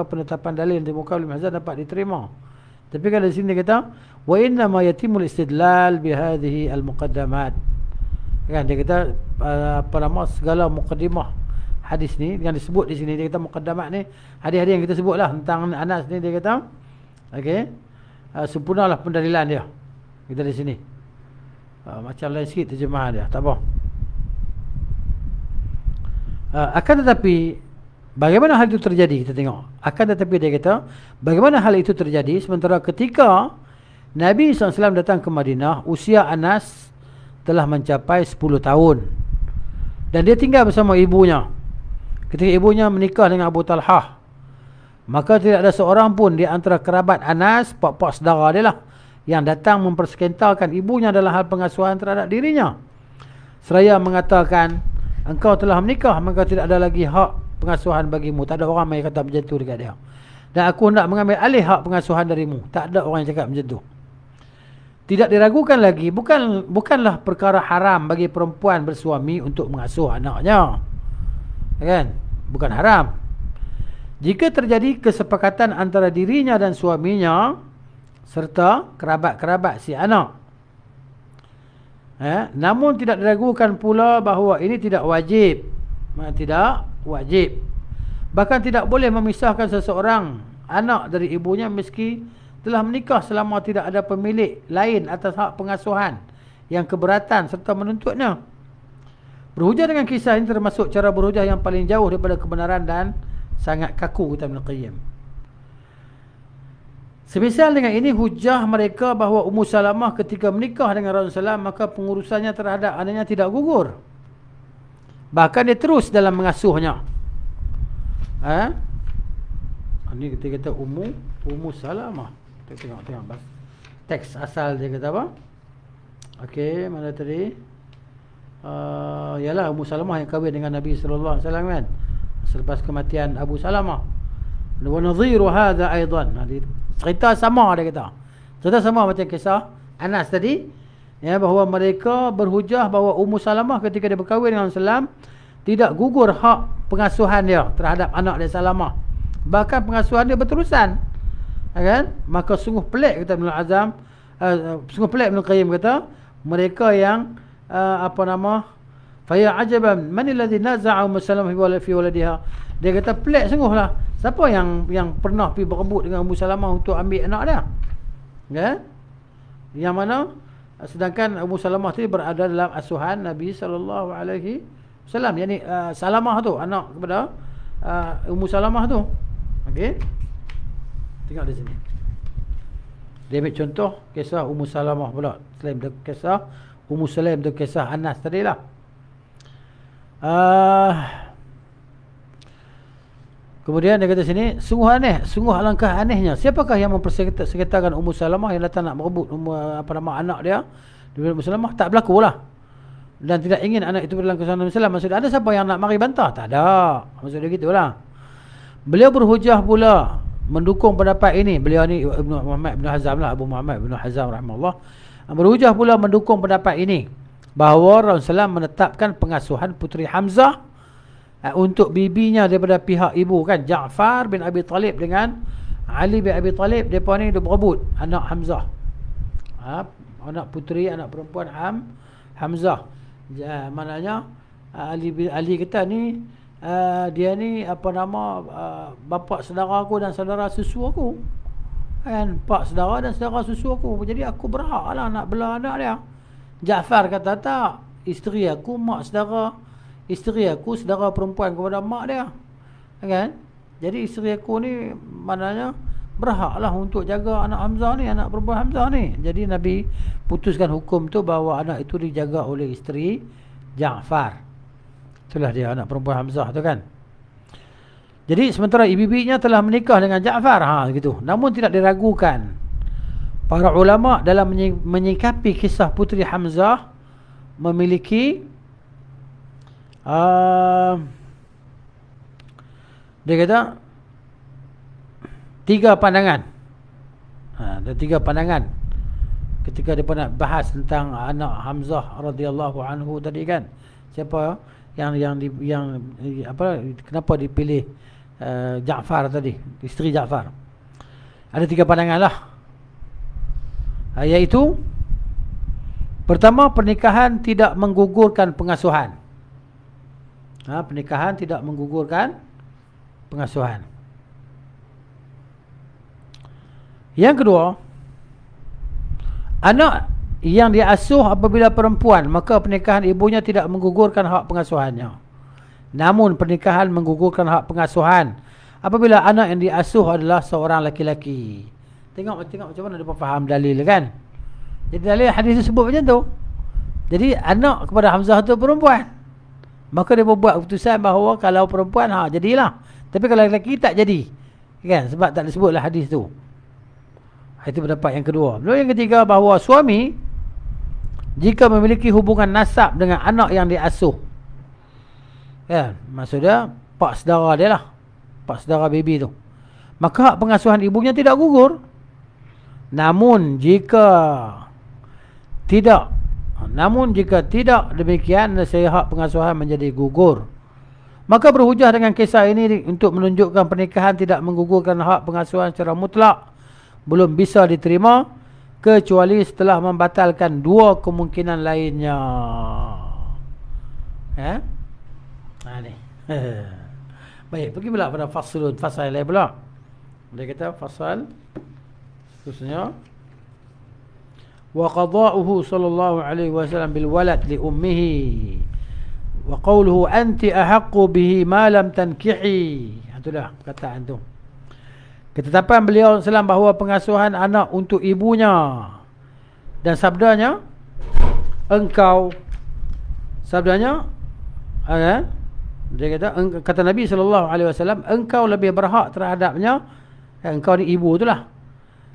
penetapan dalil di muka ulil mazhab dapat diterima. Tapi kan di sini dia kata wa inna ma yatimul istidlal bihadhihi al muqaddamat. Kan dia kata segala mukaddimah hadis ni yang disebut di sini, dia kata muqaddamat ni hadis-hadis yang kita sebutlah tentang Anas ni, dia kata okey, sempurnalah pendalilan dia. Kita di sini macam lain sikit terjemahan dia, tak apa. Akan tetapi bagaimana hal itu terjadi, kita tengok. Akan tetapi dia kata bagaimana hal itu terjadi sementara ketika Nabi SAW datang ke Madinah, usia Anas telah mencapai 10 tahun dan dia tinggal bersama ibunya. Ketika ibunya menikah dengan Abu Talhah, maka tidak ada seorang pun di antara kerabat Anas, pak-pak saudara dia lah, yang datang mempersekentarkan ibunya dalam hal pengasuhan terhadap dirinya, seraya mengatakan engkau telah menikah, maka tidak ada lagi hak pengasuhan bagimu. Tak ada orang yang kata macam tu dekat dia. Dan aku hendak mengambil alih hak pengasuhan darimu. Tak ada orang yang cakap macam tu. Tidak diragukan lagi, bukanlah perkara haram bagi perempuan bersuami untuk mengasuh anaknya. Kan? Bukan haram. Jika terjadi kesepakatan antara dirinya dan suaminya serta kerabat-kerabat si anak. Namun tidak diragukan pula bahawa ini tidak wajib. Tidak wajib. Bahkan tidak boleh memisahkan seseorang anak dari ibunya meski telah menikah selama tidak ada pemilik lain atas hak pengasuhan yang keberatan serta menuntutnya. Berhujah dengan kisah ini termasuk cara berhujah yang paling jauh daripada kebenaran dan sangat kaku, kata Ibn Qayyim. Semisal dengan ini hujah mereka bahawa Ummu Salamah ketika menikah dengan Rasulullah SAW, maka pengurusannya terhadap anaknya tidak gugur. Bahkan dia terus dalam mengasuhnya. Ini kita kata Ummu Salamah. Kita tengok teks asal dia kata apa? Okey, mana tadi? Yalah Ummu Salamah yang kahwin dengan Nabi sallallahu alaihi wasallam kan, selepas kematian Abu Salamah. Wa nadhiru hadha aidan. Cerita sama dia kata. Cerita sama macam kisah Anas tadi, ya, bahawa mereka berhujah bahawa Ummu Salamah ketika dia berkahwin dengan Rasulullah tidak gugur hak pengasuhan dia terhadap anak dia Salamah. Bahkan pengasuhan dia berterusan. Kan? Maka sungguh pelik, kata Ibn Azam, sungguh pelik Ibn Qayyim kata, mereka yang faya ajaban man alladhi naza'a Ummu Salamah fi waladiha. Dia kata pelik sungguhlah, siapa yang pernah pergi berebut dengan Ummu Salamah untuk ambil anak dia? Kan? Yang mana sedangkan Ummu Salamah tu berada dalam asuhan Nabi sallallahu alaihi wasallam, yakni Salamah tu anak kepada Ummu Salamah tu. Okey. Tengok di sini. Dia ambil contoh kisah Ummu Salamah pula. Selain kisah Ummu Sulaim tu kisah Anas tadi lah. Kemudian dia kata sini, sungguh aneh, sungguh alangkah anehnya. Siapakah yang mempersekitarkan Ummu Salamah yang datang nak merebut anak dia dari Ummu Salamah? Tak berlaku lah. Dan tidak ingin anak itu berdalam kesusahan Nabi Sallam. Maksudnya ada siapa yang nak mari bantah? Tak ada. Maksudnya gitulah. Beliau berhujah pula mendukung pendapat ini. Beliau ni Ibn Muhammad Ibn Hazam lah, Abu Muhammad Ibn Hazam rahimahullah. Berhujah pula mendukung pendapat ini bahawa Rasulullah menetapkan pengasuhan puteri Hamzah untuk bibinya daripada pihak ibu, kan, Ja'far bin Abi Talib dengan Ali bin Abi Talib. Mereka ni dia berebut anak Hamzah, anak puteri, anak perempuan Hamzah. Maknanya Ali kata ni dia ni bapa saudara aku dan saudara susu aku, kan, pak saudara dan saudara susu aku, jadi aku berhak lah nak belah anak dia. Ja'far kata tak, isteri aku mak saudara, isteri aku saudara perempuan kepada mak dia, kan, jadi isteri aku ni maknanya berhak lah untuk jaga anak Hamzah ni, anak perempuan Hamzah ni. Jadi Nabi putuskan hukum tu bahawa anak itu dijaga oleh isteri Ja'far. Itulah dia anak perempuan Hamzah tu kan. Jadi sementara ibu-ibunya telah menikah dengan Ja'far, gitu. Namun tidak diragukan para ulama dalam menyikapi kisah puteri Hamzah memiliki dia kata 3 pandangan. Ada 3 pandangan ketika dia nak bahas tentang anak Hamzah radhiyallahu anhu tadi kan. Siapa yang kenapa dipilih Ja'far tadi, isteri Ja'far. Ada 3 pandangan lah. Iaitu pertama, pernikahan tidak menggugurkan pengasuhan. Pernikahan tidak menggugurkan pengasuhan. Yang kedua, anak yang diasuh apabila perempuan, maka pernikahan ibunya tidak menggugurkan hak pengasuhannya. Namun pernikahan menggugurkan hak pengasuhan apabila anak yang diasuh adalah seorang laki-laki. Tengok macam mana dia faham dalil kan. Jadi dalil hadis sebut macam tu. Jadi anak kepada Hamzah tu perempuan, maka dia buat keputusan bahawa kalau perempuan jadilah. Tapi kalau lelaki tak jadi kan, sebab tak disebutlah hadis tu. Itu pendapat yang kedua. Lalu yang ketiga, bahawa suami jika memiliki hubungan nasab dengan anak yang diasuh, kan, maksudnya pak saudara dia lah, pak saudara baby tu, maka hak pengasuhan ibunya tidak gugur. Namun jika tidak demikian, nescaya hak pengasuhan menjadi gugur. Maka berhujah dengan kisah ini untuk menunjukkan pernikahan tidak menggugurkan hak pengasuhan secara mutlak belum bisa diterima kecuali setelah membatalkan 2 kemungkinan lainnya. Ni. Baik, pergi pula pada fasal lain pula. Dia kata fasal khususnya wa qada'uhu sallallahu alaihi wasallam bil walad li ummihi wa qawluhu anti ahaqqu bihi ma lam tankihi. Itulah perkataan tu. Ketetapan beliau sallam bahawa pengasuhan anak untuk ibunya, dan sabdanya dia kata Nabi sallallahu alaihi wasallam, engkau lebih berhak terhadapnya, engkau ni ibu itulah,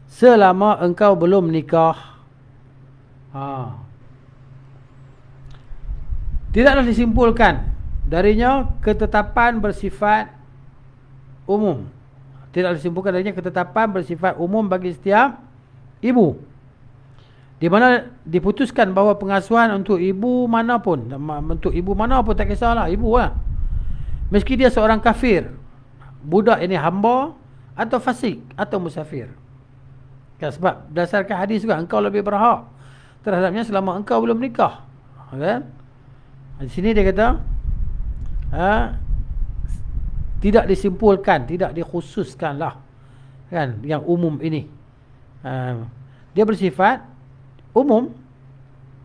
selama engkau belum menikah. Tidaklah disimpulkan darinya ketetapan bersifat umum. Tidaklah disimpulkan darinya ketetapan bersifat umum bagi setiap ibu, di mana diputuskan bahawa pengasuhan untuk ibu manapun tak kisahlah, ibu lah, meski dia seorang kafir, budak ini hamba, atau fasik, atau musafir. Sebab berdasarkan hadis juga, engkau lebih berhak terhadapnya selama engkau belum nikah. Kan? Di sini dia kata tidak disimpulkan, tidak dikhususkan lah, kan, yang umum ini. Dia bersifat umum.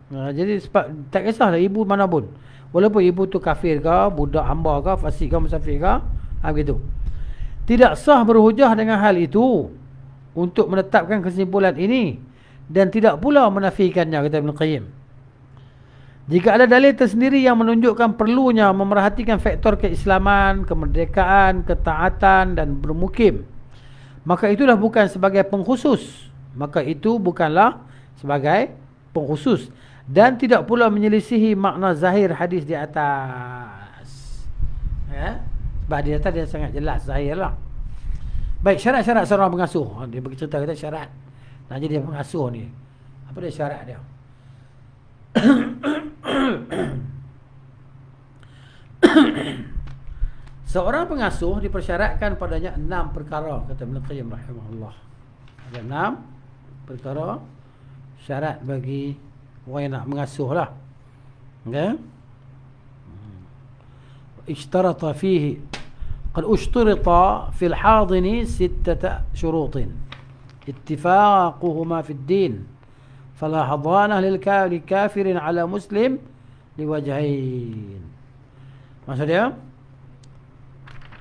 Jadi tak kisahlah ibu mana pun, walaupun ibu tu kafir ke, budak hamba ke, fasik ke, musafir ke, begitu. Tidak sah berhujah dengan hal itu untuk menetapkan kesimpulan ini, dan tidak pula menafikannya, kata Ibn Qayyim. Jika ada dalil tersendiri yang menunjukkan perlunya memerhatikan faktor keislaman, kemerdekaan, ketaatan dan bermukim, maka itulah bukan sebagai pengkhusus. Maka itu bukanlah sebagai pengkhusus, dan tidak pula menyelisihi makna zahir hadis di atas. Sebab di atas dia sangat jelas zahir lah. Baik, syarat-syarat seorang pengasuh. Dia bagi cerita kata syarat nak jadi pengasuh ni. Apa dia syarat dia? Seorang pengasuh dipersyaratkan padanya 6 perkara, kata Ibn Qayyim rahimahullah. Ada 6 perkara syarat bagi orang yang nak mengasuh lah. Okay? Ishtarata fihi, qad ushturita fil hadini 6 syurutin ittifaquhuma fid din fala hadanah lil kafirin ala muslim liwajhain. Maksud dia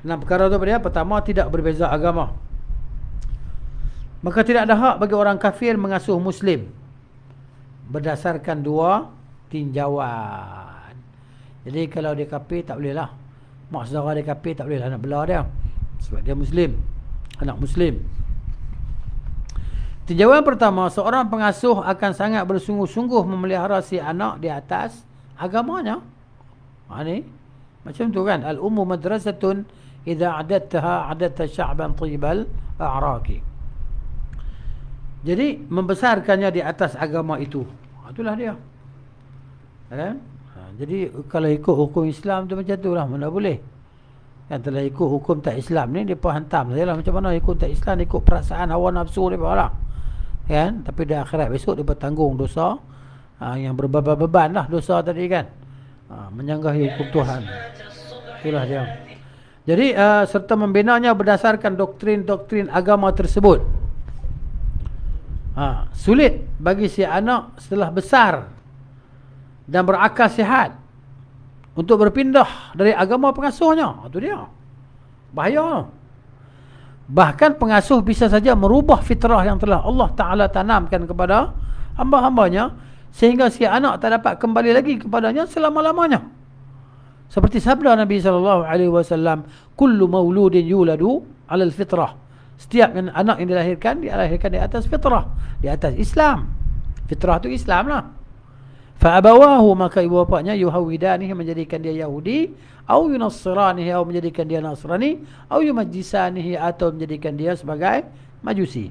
6 perkara tu dia. Pertama, tidak berbeza agama, maka tidak ada hak bagi orang kafir mengasuh muslim berdasarkan 2 tinjauan. Jadi kalau dia kafir tak boleh lah. Mak saudara dia kafir tak boleh lah nak bela dia. Sebab dia Muslim. Anak Muslim. Tinjauan pertama, seorang pengasuh akan sangat bersungguh-sungguh memelihara si anak di atas agamanya. Ni macam tu kan. Al-ummu madrasatun idza adattaha adatta sya'ban tayyibal a'raqi. Jadi membesarkannya di atas agama itu. Itulah dia. Kan? Jadi kalau ikut hukum Islam tu macam tu lah, mana boleh. Kan telah ikut hukum tak Islam ni, dia pun hantam saja lah. Macam mana ikut tak Islam, ikut perasaan hawa nafsu dia lah. Kan? Tapi di akhirat besok dia bertanggung dosa yang berbeban lah dosa tadi kan. Menyanggahi hukum Tuhan. Itulah dia. Jadi serta membinanya berdasarkan doktrin-doktrin agama tersebut. Sulit bagi si anak setelah besar dan berakal sihat untuk berpindah dari agama pengasuhnya. Itu dia. Bahaya. Bahkan pengasuh bisa saja merubah fitrah yang telah Allah Ta'ala tanamkan kepada hamba-hambanya, sehingga si anak tak dapat kembali lagi kepadanya selama-lamanya. Seperti sabda Nabi SAW, kullu mauludin yuladu alal fitrah. Setiap anak yang dilahirkan di atas fitrah, di atas Islam. Fitrah itu Islam lah. Fa'abawahu, maka ibu bapaknya yuhawidanihi, menjadikan dia Yahudi, au yunassiranihi, atau menjadikan dia Nasrani, au yumajjisanihi, atau menjadikan dia sebagai Majusi.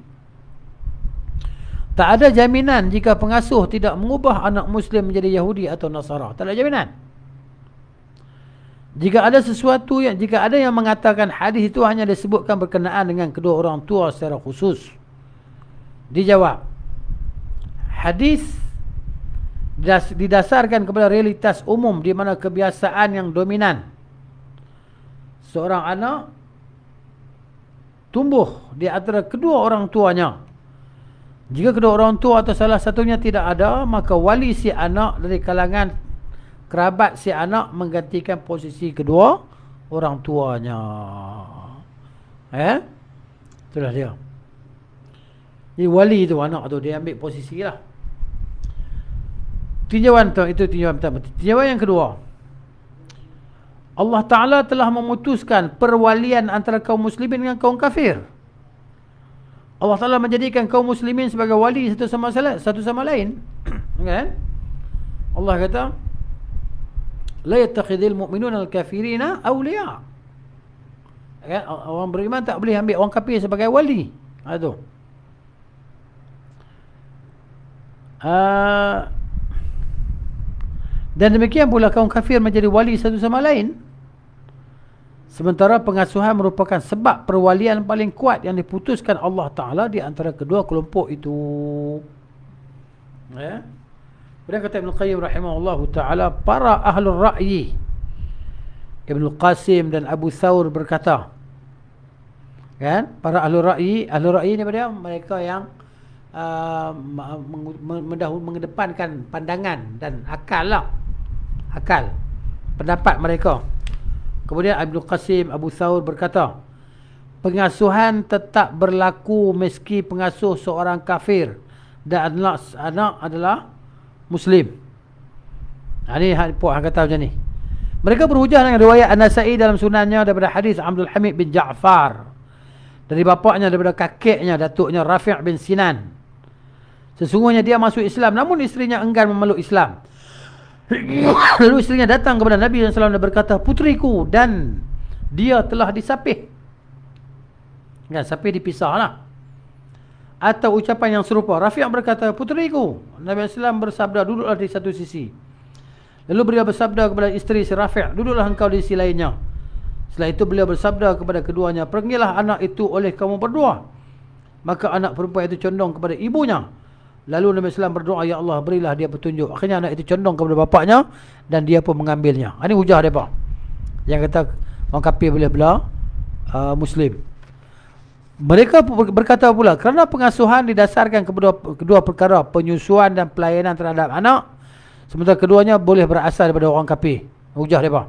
Tak ada jaminan jika pengasuh tidak mengubah anak Muslim menjadi Yahudi atau Nasara. Tak ada jaminan. Jika ada yang mengatakan hadis itu hanya disebutkan berkenaan dengan kedua orang tua secara khusus, dijawab, hadis didasarkan kepada realitas umum di mana kebiasaan yang dominan seorang anak tumbuh di antara kedua orang tuanya. Jika kedua orang tua atau salah satunya tidak ada, maka wali si anak dari kalangan kerabat si anak menggantikan posisi kedua orang tuanya. Itulah dia. Jadi wali tu anak tu, dia ambil posisi lah. Tinjauan itu tinjauan pertama. Tinjauan yang kedua, Allah Ta'ala telah memutuskan perwalian antara kaum muslimin dengan kaum kafir. Allah Ta'ala menjadikan kaum muslimin sebagai wali satu sama lain. Kan? Allah kata, la yattakhidhul mu'minuna al-kafirina awliya. Kan? Orang beriman tak boleh ambil orang kafir sebagai wali. Itu. Dan demikian pula kaum kafir menjadi wali satu sama lain. Sementara pengasuhan merupakan sebab perwalian paling kuat yang diputuskan Allah Ta'ala di antara kedua kelompok itu. Kemudian kata Ibn Qayyim rahimahullah Ta'ala, para ahlul ra'yi, Ibn Qasim dan Abu Thawr berkata, kan, para ahlul ra'yi ni mereka yang mengedepankan pandangan dan akal lah. Akal, pendapat mereka. Kemudian Ibn Qasim, Abu Thawr berkata, pengasuhan tetap berlaku meski pengasuh seorang kafir dan anak adalah Muslim. Ini puak kata macam ni. Mereka berhujah dengan riwayat An-Nasa'i dalam sunannya daripada hadis Abdul Hamid bin Ja'far, dari bapaknya, daripada kakeknya, datuknya Rafi' bin Sinan. Sesungguhnya dia masuk Islam, namun isterinya enggan memeluk Islam. Lalu isterinya datang kepada Nabi SAW dan berkata, putriku, dan dia telah disapih. Kan, sapih dipisah lah. Atau ucapan yang serupa, Rafi' berkata, putriku. Nabi SAW bersabda, duduklah di satu sisi. Lalu beliau bersabda kepada isteri si Rafi', duduklah engkau di sisi lainnya. Setelah itu beliau bersabda kepada keduanya, pergilah anak itu oleh kamu berdua. Maka anak perempuan itu condong kepada ibunya. Lalu Nabi SAW berdoa, ya Allah, berilah dia petunjuk. Akhirnya anak itu condong kepada bapaknya dan dia pun mengambilnya. Ini hujah mereka yang kata orang kafir boleh bela Muslim. Mereka berkata pula, kerana pengasuhan didasarkan kedua perkara, penyusuan dan pelayanan terhadap anak, sementara keduanya boleh berasal daripada orang kafir. Hujah mereka.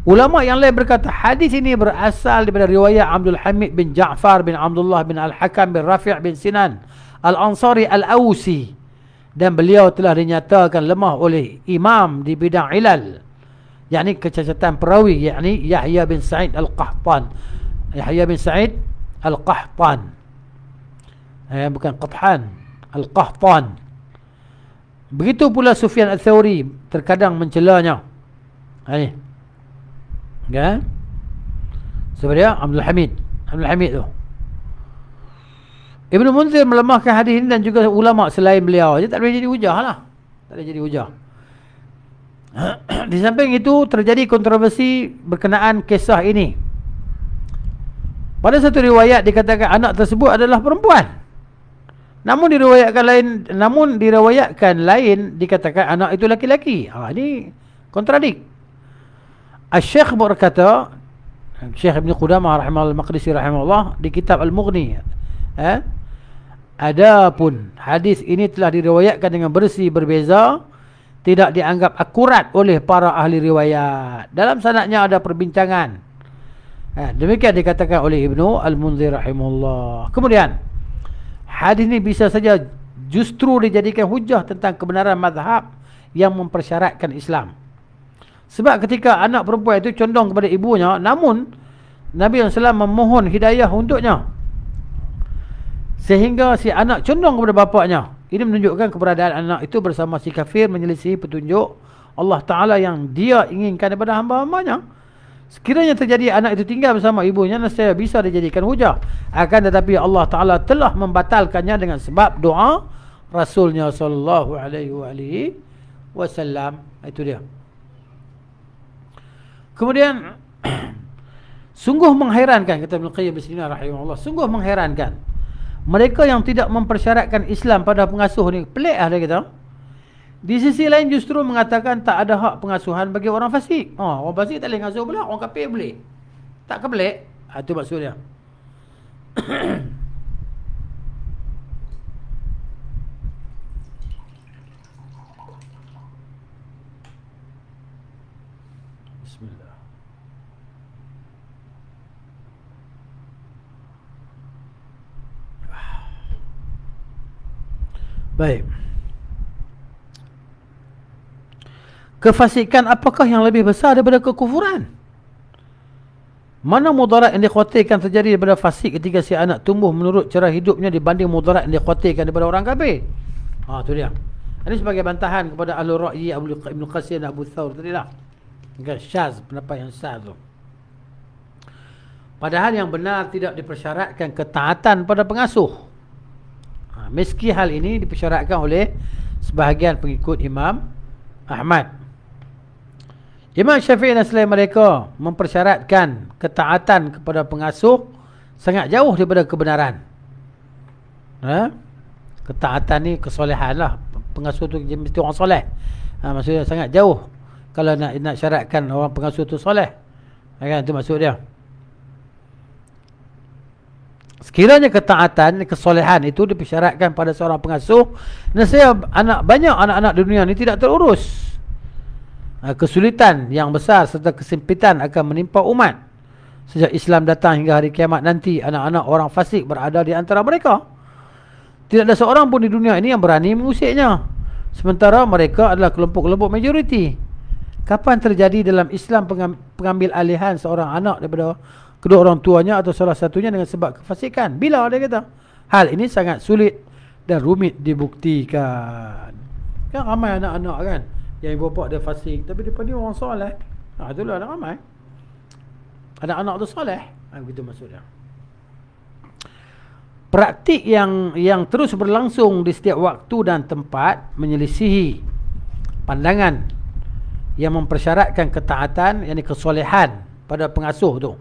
Ulama yang lain berkata, hadis ini berasal daripada riwayat Abdul Hamid bin Ja'far bin Abdullah bin Al-Hakam bin Rafi' bin Sinan Al-Ansari Al-Awsi, dan beliau telah dinyatakan lemah oleh imam di bidang ilal yakni kecacatan perawi, yakni Yahya bin Sa'id Al-Qahtan. Yahya bin Sa'id Al-Qahtan, bukan Qathan, Al-Qahtan. Begitu pula Sufyan Ats-Tsauri terkadang mencelanya. Ini kan sebab dia Abdul Hamid tu. Ibnu Munzir melemahkan hadis ini, dan juga ulama selain beliau. Dia tak boleh jadi hujah lah. Tak boleh jadi hujah. Di samping itu terjadi kontroversi berkenaan kisah ini. Pada satu riwayat dikatakan anak tersebut adalah perempuan. Namun diriwayatkan lain dikatakan anak itu laki-laki. Ini kontradik. Asy-Syaikh berkata, Syekh Ibn Qudamah rahimahullah Maqdisi rahimahullah di kitab Al-Mughni, adapun hadis ini telah diriwayatkan dengan bersih berbeza, tidak dianggap akurat oleh para ahli riwayat. Dalam sanadnya ada perbincangan. Demikian dikatakan oleh Ibnu Al-Munzir rahimahullah. Kemudian hadis ini bisa saja justru dijadikan hujah tentang kebenaran mazhab yang mempersyaratkan Islam. Sebab ketika anak perempuan itu condong kepada ibunya, namun Nabi SAW memohon hidayah untuknya, sehingga si anak condong kepada bapaknya. Ini menunjukkan keberadaan anak itu bersama si kafir menyelisih petunjuk Allah Ta'ala yang dia inginkan daripada hamba-hambanya. Sekiranya terjadi anak itu tinggal bersama ibunya, nescaya bisa dijadikan hujah. Akan tetapi Allah Ta'ala telah membatalkannya dengan sebab doa Rasulnya sallallahu alaihi wasallam. Itu dia. Kemudian sungguh mengherankan, kata Ibnu Qayyim di sini rahimahullah, sungguh mengherankan mereka yang tidak mempersyaratkan Islam pada pengasuh ni. Pelik lah dia kata. Di sisi lain justru mengatakan tak ada hak pengasuhan bagi orang fasik. Orang fasik tak boleh ngasuh pula, orang kafir boleh. Tak ke pelik? Itu maksudnya. Bismillah. Baik. Kefasikan apakah yang lebih besar daripada kekufuran? Mana mudarat yang dikhawatirkan terjadi daripada fasik ketika si anak tumbuh menurut cara hidupnya dibanding mudarat yang dikhawatirkan daripada orang kafir? Itu dia. Ini sebagai bantahan kepada Ahlul Ra'yi Ibn Qasim dan Abu Thawr tadi lah. Syaz, pendapat yang syaz tu. Padahal yang benar tidak dipersyaratkan ketaatan pada pengasuh. Meski hal ini dipersyaratkan oleh sebahagian pengikut Imam Ahmad. Imam Syafi'i dan selain mereka mempersyaratkan ketaatan kepada pengasuh sangat jauh daripada kebenaran. Ketaatan ni kesolehan lah. Pengasuh tu mesti orang soleh. Maksudnya sangat jauh kalau nak syaratkan orang pengasuh tu soleh. Kan, itu maksud dia. Sekiranya ketaatan, kesolehan itu dipersyaratkan pada seorang pengasuh, nescaya banyak anak-anak di dunia ini tidak terurus. Kesulitan yang besar serta kesempitan akan menimpa umat. Sejak Islam datang hingga hari kiamat nanti, anak-anak orang fasik berada di antara mereka. Tidak ada seorang pun di dunia ini yang berani mengusiknya. Sementara mereka adalah kelompok-kelompok majoriti. Kapan terjadi dalam Islam pengambil alihan seorang anak daripada kedua orang tuanya atau salah satunya dengan sebab kefasikan? Bila, dia kata. Hal ini sangat sulit dan rumit dibuktikan. Kan ramai anak-anak kan yang ibu bapa dia fasik, tapi depan dia orang soleh. Itulah ada ramai anak-anak tu soleh. Begitu maksudnya. Praktik yang terus berlangsung di setiap waktu dan tempat menyelisihi pandangan yang mempersyaratkan ketaatan, yakni kesolehan pada pengasuh tu.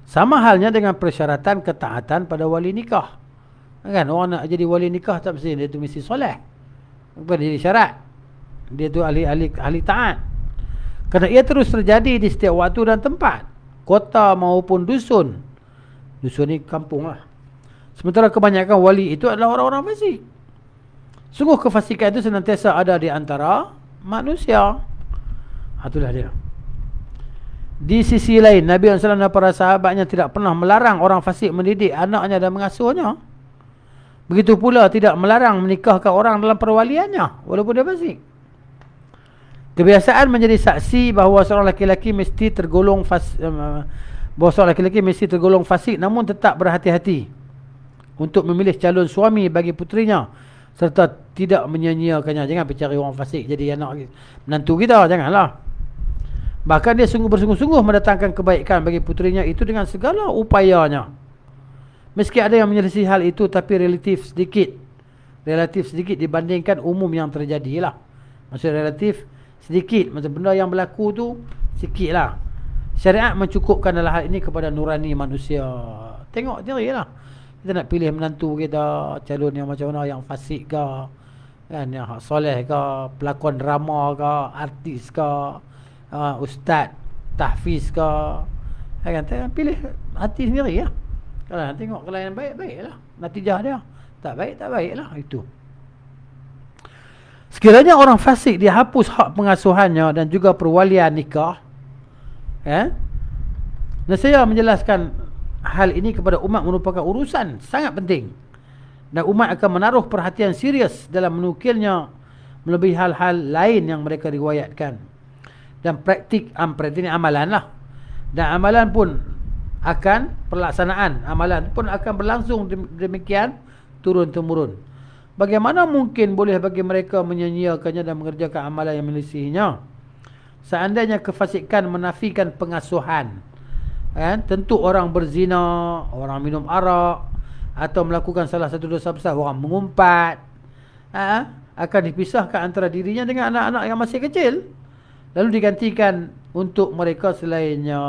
Sama halnya dengan persyaratan ketaatan pada wali nikah. Kan orang nak jadi wali nikah tak mesti dia tu mesti soleh. Bukan jadi syarat. Dia tu ahli taat. Kerana ia terus terjadi di setiap waktu dan tempat, kota maupun dusun. Dusun ni kampung lah. Sementara kebanyakan wali itu adalah orang-orang fasik. Sungguh kefasikan itu senantiasa ada di antara manusia. Itulah dia. Di sisi lain, Nabi SAW dan para sahabatnya tidak pernah melarang orang fasik mendidik anaknya dan mengasuhnya. Begitu pula tidak melarang menikahkan orang dalam perwaliannya walaupun dia fasik. Kebiasaan menjadi saksi bahawa seorang lelaki mesti tergolong fasik, namun tetap berhati-hati untuk memilih calon suami bagi puterinya serta tidak menyia-nyiakannya. Jangan pergi cari orang fasik jadi anak menantu kita, janganlah. Bahkan dia bersungguh-sungguh mendatangkan kebaikan bagi puterinya itu dengan segala upayanya. Meski ada yang menyelisih hal itu, tapi relatif sedikit dibandingkan umum yang terjadi lah. Maksudnya relatif sedikit, macam benda yang berlaku tu sikit lah. Syariat mencukupkan dalam hal ini kepada nurani manusia. Tengok diri lah, kita nak pilih menantu kita, calon yang macam mana, yang fasik ke, kan, yang soleh ke, pelakon drama ke, artis ke, ustaz tahfiz ke, kan, pilih hati sendiri lah. Kalau tengok kalau yang baik, baiklah natijah dia. Tak baik, tak baiklah. Itu. Sekiranya orang fasik dihapus hak pengasuhannya dan juga perwalian nikah, saya menjelaskan hal ini kepada umat merupakan urusan sangat penting, dan umat akan menaruh perhatian serius dalam menukilnya melebihi hal-hal lain yang mereka riwayatkan. Dan praktik ini amalan lah, dan amalan pun akan berlangsung demikian turun-temurun. Bagaimana mungkin boleh bagi mereka menyia-nyiakannya dan mengerjakan amalan yang menyelisihinya? Seandainya kefasikan menafikan pengasuhan, tentu orang berzina, orang minum arak, atau melakukan salah satu dosa besar, orang mengumpat, akan dipisahkan antara dirinya dengan anak-anak yang masih kecil, lalu digantikan untuk mereka selainnya.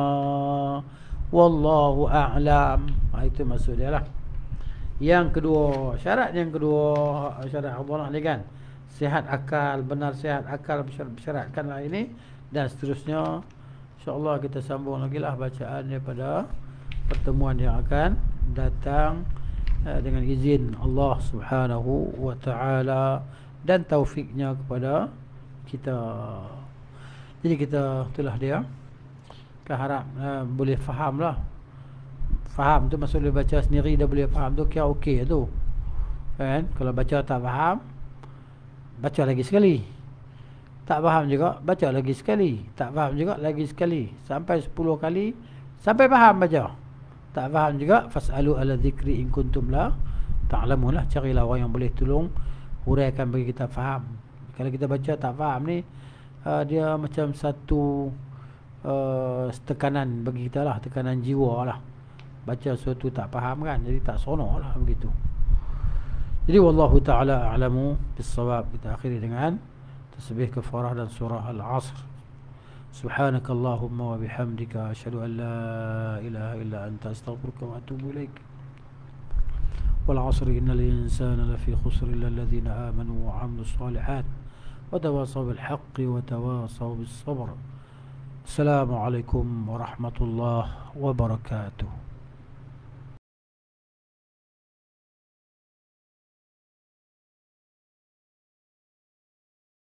Wallahu a'lam. Itu maksud dia lah. Yang kedua, syarat Allah ni kan, sihat akal, benar sihat akal, bersyaratkanlah ini dan seterusnya. InsyaAllah kita sambung lagi lah bacaan daripada pertemuan yang akan datang, dengan izin Allah Subhanahu wa ta'ala dan taufiknya kepada kita. Jadi kita, itulah dia, kita harap boleh faham lah. Faham tu maksud dia baca sendiri dah boleh faham tu, kira okey tu, kan? Kalau baca tak faham, baca lagi sekali. Tak faham juga, baca lagi sekali. Tak faham juga, lagi sekali, sampai 10 kali sampai faham baca. Tak faham juga, fas'alu ala dzikri in kuntum la ta'lamun lah. Carilah orang yang boleh tolong huraikan bagi kita faham. Kalau kita baca tak faham ni, dia macam satu tekanan bagi kita lah, tekanan jiwa lah. Baca sesuatu tak faham kan, jadi tak seronok lah begitu. Jadi wallahu ta'ala a'lamu bis-shawab. Kita akhiri dengan tasbih kafarah dan surah Al-Asr. Subhanakallahumma wa bihamdika asyhadu an la ilaha illa anta astaghfiruka wa atubu ilaik. Wal 'asri innal insana lafi khusr illa alladhina amanu wa 'amilus shalihat wa tawasaw bil haqqi wa tawasaw bis sabr. Assalamualaikum warahmatullahi wabarakatuh.